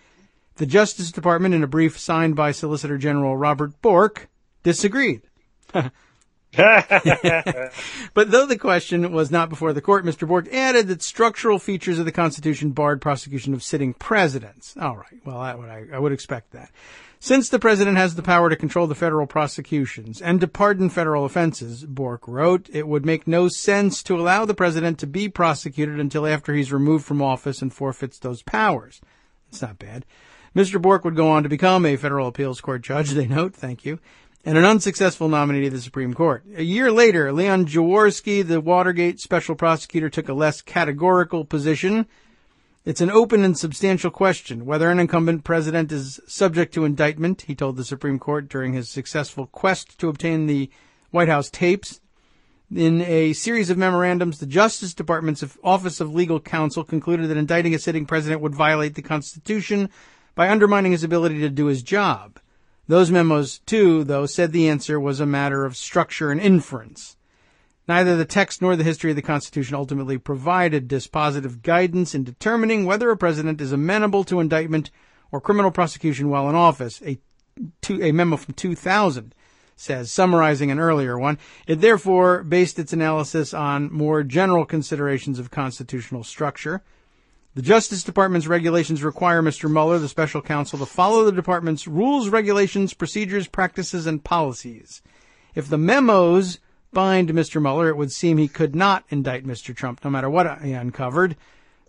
The Justice Department, in a brief signed by Solicitor General Robert Bork, disagreed. But though the question was not before the court, Mr. Bork added that structural features of the Constitution barred prosecution of sitting presidents. All right. Well, I would expect that. Since the president has the power to control the federal prosecutions and to pardon federal offenses, Bork wrote, it would make no sense to allow the president to be prosecuted until after he's removed from office and forfeits those powers. It's not bad. Mr. Bork would go on to become a federal appeals court judge, they note. Thank you. and an unsuccessful nominee to the Supreme Court. A year later, Leon Jaworski, the Watergate special prosecutor, took a less categorical position. It's an open and substantial question whether an incumbent president is subject to indictment, he told the Supreme Court during his successful quest to obtain the White House tapes. In a series of memorandums, the Justice Department's Office of Legal Counsel concluded that indicting a sitting president would violate the Constitution by undermining his ability to do his job. Those memos, too, though, said the answer was a matter of structure and inference. Neither the text nor the history of the Constitution ultimately provided dispositive guidance in determining whether a president is amenable to indictment or criminal prosecution while in office. A memo from 2000 says, summarizing an earlier one, it therefore based its analysis on more general considerations of constitutional structure. The Justice Department's regulations require Mr. Mueller, the special counsel, to follow the department's rules, regulations, procedures, practices, and policies. If the memos bind Mr. Mueller, it would seem he could not indict Mr. Trump, no matter what he uncovered.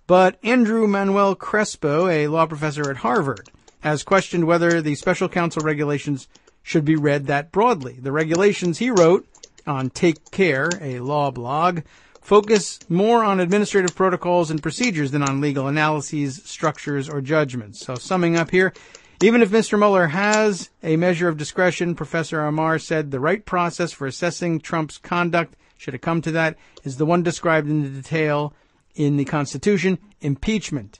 But Andrew Manuel Crespo, a law professor at Harvard, has questioned whether the special counsel regulations should be read that broadly. The regulations, he wrote on Take Care, a law blog, focus more on administrative protocols and procedures than on legal analyses, structures, or judgments. So summing up here, even if Mr. Mueller has a measure of discretion, Professor Amar said the right process for assessing Trump's conduct, should it come to that, is the one described in the detail in the Constitution, impeachment.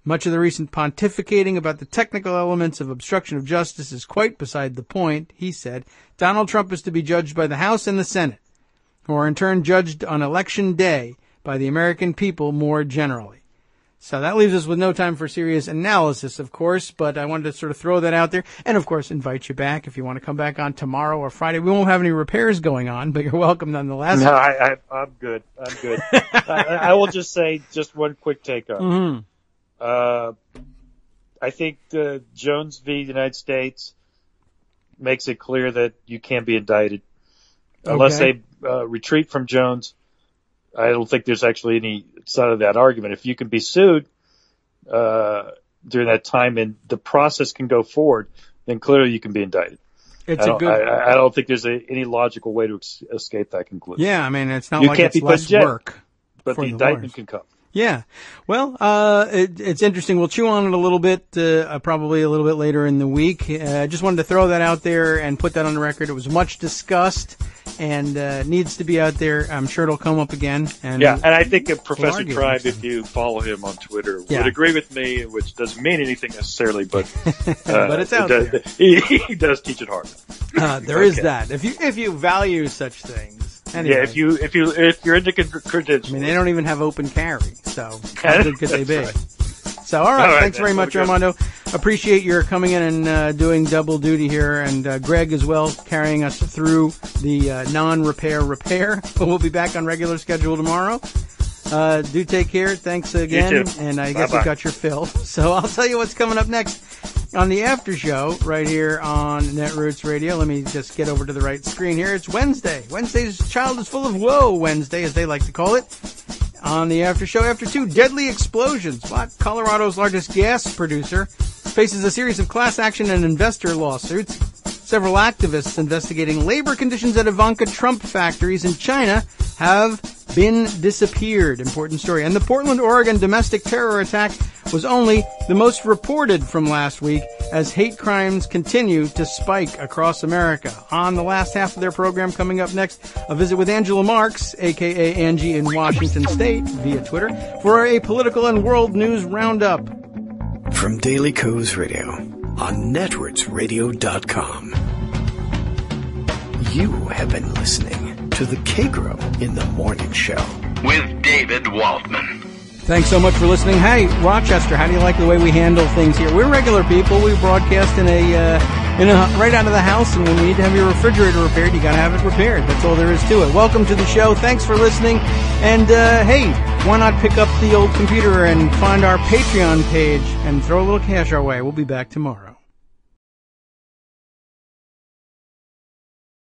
Much of the recent pontificating about the technical elements of obstruction of justice is quite beside the point, he said. Donald Trump is to be judged by the House and the Senate, who are in turn judged on Election Day by the American people more generally. So that leaves us with no time for serious analysis, of course, but I wanted to sort of throw that out there. And, of course, invite you back if you want to come back on tomorrow or Friday. We won't have any repairs going on, but you're welcome nonetheless. No, I'm good. I'm good. I will just say just one quick take on it. Mm-hmm. I think Jones v. United States makes it clear that you can't be indicted. Unless they retreat from Jones, I don't think there's actually any side of that argument. If you can be sued during that time and the process can go forward, then clearly you can be indicted. I don't think there's any logical way to escape that conclusion. Yeah, I mean, it's not like it's less work. But the indictment can come. Yeah. Well, it's interesting. We'll chew on it a little bit, probably a little bit later in the week. I just wanted to throw that out there and put that on the record. It was much discussed and needs to be out there. I'm sure it'll come up again. And I think Professor Tribe, if you follow him on Twitter, would agree with me, which doesn't mean anything necessarily, but but it's out there. He does teach it hard. There is that. If you value such things. Anyway. Yeah, if you're into credentials. I mean, they don't even have open carry, so how good could they be? Right. So, all right, thanks very much, Armando. Appreciate your coming in and doing double duty here, and Greg as well, carrying us through the non-repair. But we'll be back on regular schedule tomorrow. Do take care. Thanks again, you too. And I guess you got your fill. So I'll tell you what's coming up next on the after show right here on Netroots Radio. Let me just get over to the right screen here. It's Wednesday. Wednesday's Child is Full of Woe Wednesday, as they like to call it. On the after show, after 2 deadly explosions. What? Colorado's largest gas producer faces a series of class action and investor lawsuits. Several activists investigating labor conditions at Ivanka Trump factories in China have been disappeared. Important story. And the Portland, Oregon domestic terror attack was only the most reported from last week as hate crimes continue to spike across America. On the last half of their program coming up next, a visit with Angela Marks, a.k.a. Angie in Washington State, via Twitter, for a political and world news roundup. From Daily Kos Radio on networksradio.com. You have been listening to the Kagro in the Morning Show with David Waldman. Thanks so much for listening. Hey, Rochester, how do you like the way we handle things here? We're regular people. We broadcast in a right out of the house, and when you need to have your refrigerator repaired, you got to have it repaired. That's all there is to it. Welcome to the show. Thanks for listening. And hey, why not pick up the old computer and find our Patreon page and throw a little cash our way? We'll be back tomorrow.